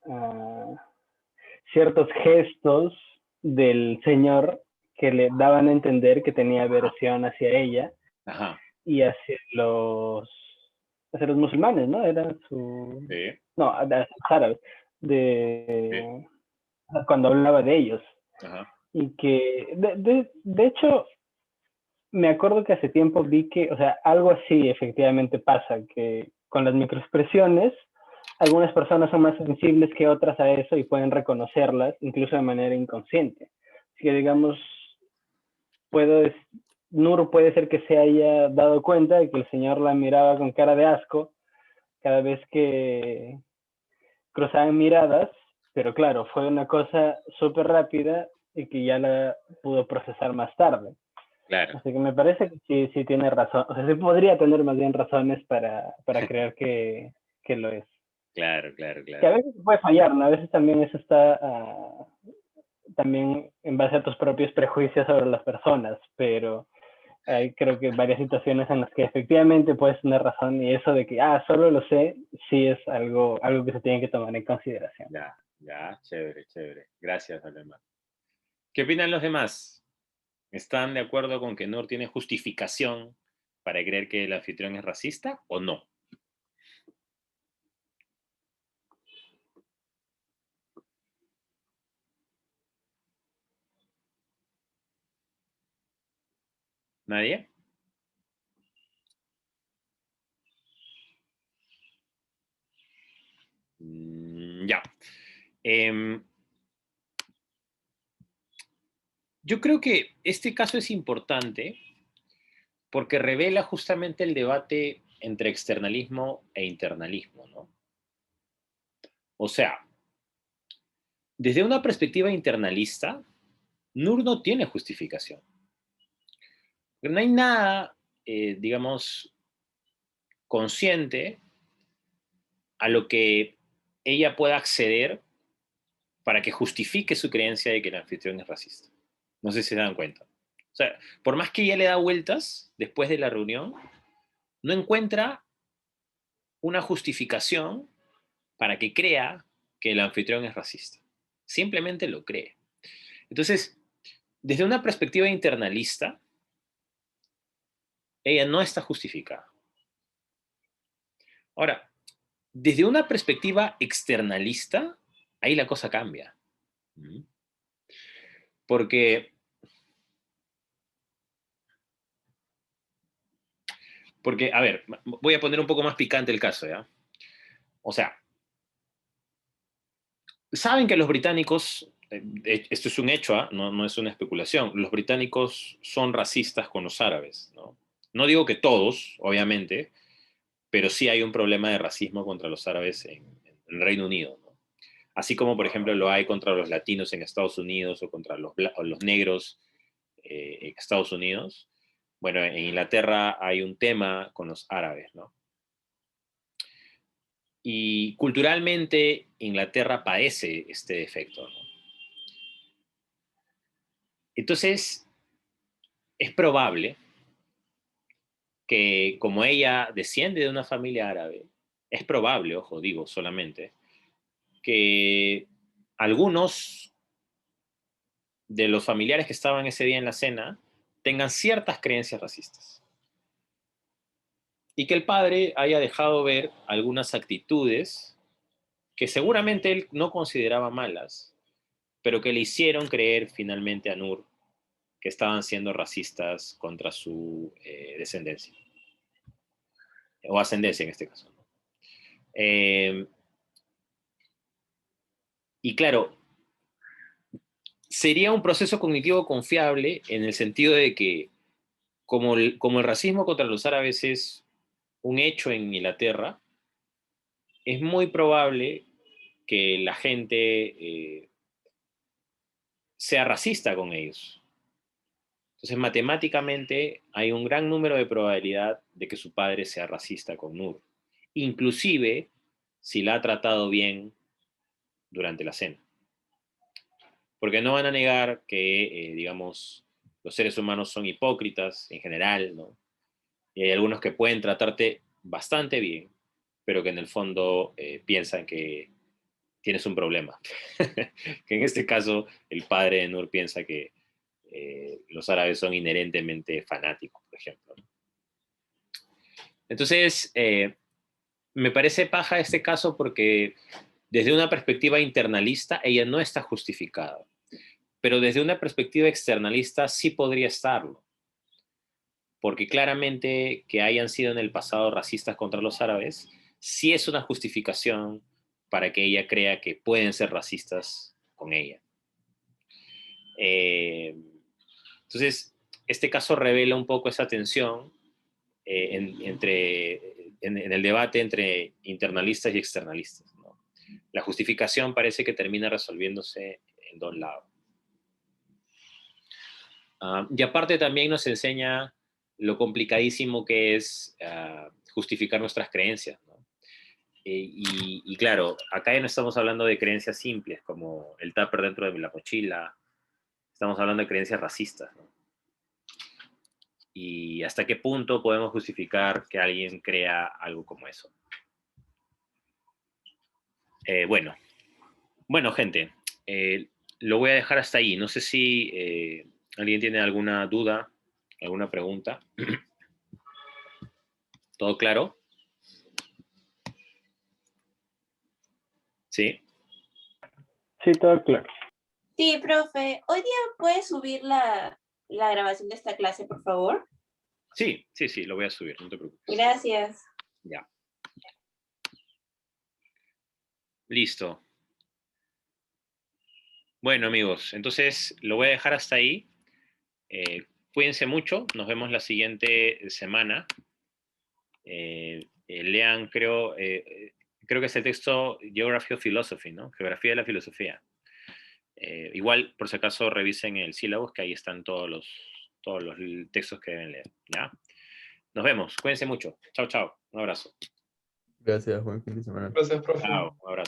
ciertos gestos del señor que le daban a entender que tenía aversión hacia ella Ajá. y hacia los musulmanes, ¿no? Era Sí. no, hacia los árabes, Sí. cuando hablaba de ellos. Ajá. Y que, de hecho, me acuerdo que hace tiempo vi que, o sea, algo así efectivamente pasa, que con las microexpresiones, algunas personas son más sensibles que otras a eso y pueden reconocerlas, incluso de manera inconsciente. Así que, digamos, puedo, Nur puede ser que se haya dado cuenta de que el señor la miraba con cara de asco cada vez que cruzaban miradas, pero claro, fue una cosa súper rápida y que ya la pudo procesar más tarde. Claro, Así que me parece que sí, sí tiene razón, o sea, sí podría tener más bien razones para creer que lo es. claro, claro, Que a claro. veces puede fallar, ¿no? A veces también eso está también en base a tus propios prejuicios sobre las personas, pero hay creo que varias situaciones en las que efectivamente puedes tener razón y eso de que, solo lo sé, sí es algo que se tiene que tomar en consideración. Ya, ya, chévere, chévere. Gracias, Valdemar. ¿Qué opinan los demás? ¿Están de acuerdo con que Nur tiene justificación para creer que el anfitrión es racista o no? ¿Nadie? Ya. Em, yo creo que este caso es importante porque revela justamente el debate entre externalismo e internalismo, ¿no? O sea, desde una perspectiva internalista, Nur no tiene justificación. No hay nada, digamos, consciente a lo que ella pueda acceder para que justifique su creencia de que el anfitrión es racista. No sé si se dan cuenta. O sea, por más que ella le da vueltas después de la reunión, no encuentra una justificación para que crea que el anfitrión es racista. Simplemente lo cree. Entonces, desde una perspectiva internalista, ella no está justificada. Ahora, desde una perspectiva externalista, ahí la cosa cambia. Porque, a ver, voy a poner un poco más picante el caso, ¿ya? O sea, saben que los británicos, esto es un hecho, ¿eh? No es una especulación, los británicos son racistas con los árabes, ¿no? No digo que todos, obviamente, pero sí hay un problema de racismo contra los árabes en el Reino Unido, ¿no? Así como, por ejemplo, lo hay contra los latinos en Estados Unidos o contra los negros en Estados Unidos. Bueno, en Inglaterra hay un tema con los árabes, ¿no? Y culturalmente Inglaterra padece este defecto, ¿no? Entonces, es probable que como ella desciende de una familia árabe, es probable, ojo, digo solamente, que algunos de los familiares que estaban ese día en la cena tengan ciertas creencias racistas. Y que el padre haya dejado ver algunas actitudes que seguramente él no consideraba malas, pero que le hicieron creer finalmente a Nur que estaban siendo racistas contra su descendencia, o ascendencia en este caso. Eh, y claro, sería un proceso cognitivo confiable en el sentido de que, como el racismo contra los árabes es un hecho en Inglaterra, es muy probable que la gente sea racista con ellos. Entonces, matemáticamente, hay un gran número de probabilidad de que su padre sea racista con Nur. Inclusive, si la ha tratado bien durante la cena. Porque no van a negar que, digamos, los seres humanos son hipócritas en general, ¿no? Y hay algunos que pueden tratarte bastante bien, pero que en el fondo piensan que tienes un problema. Que en este caso, el padre de Nur piensa que los árabes son inherentemente fanáticos, por ejemplo. Entonces, me parece paja este caso porque desde una perspectiva internalista ella no está justificada, pero desde una perspectiva externalista sí podría estarlo, porque claramente que hayan sido en el pasado racistas contra los árabes sí es una justificación para que ella crea que pueden ser racistas con ella. Entonces, este caso revela un poco esa tensión en el debate entre internalistas y externalistas, ¿no? La justificación parece que termina resolviéndose en dos lados. Y aparte también nos enseña lo complicadísimo que es justificar nuestras creencias, ¿no? Y claro, acá ya no estamos hablando de creencias simples como el tupper dentro de la mochila, estamos hablando de creencias racistas, ¿no? Y hasta qué punto podemos justificar que alguien crea algo como eso. Bueno, gente, lo voy a dejar hasta ahí. No sé si alguien tiene alguna duda, alguna pregunta. ¿Todo claro? ¿Sí? Sí, todo claro. Sí, profe. Hoy día puedes subir la grabación de esta clase, por favor. Sí, lo voy a subir, no te preocupes. Gracias. Ya. Listo. Bueno, amigos, entonces lo voy a dejar hasta ahí. Cuídense mucho, nos vemos la siguiente semana. Lean, creo que es el texto Geography of Philosophy, ¿no? Geografía de la filosofía. Igual, por si acaso, revisen el sílabus, que ahí están todos los textos que deben leer, ¿ya? Nos vemos, cuídense mucho. Chao, chao. Un abrazo. Gracias, buen fin de semana. Gracias, profe. Chao, un abrazo.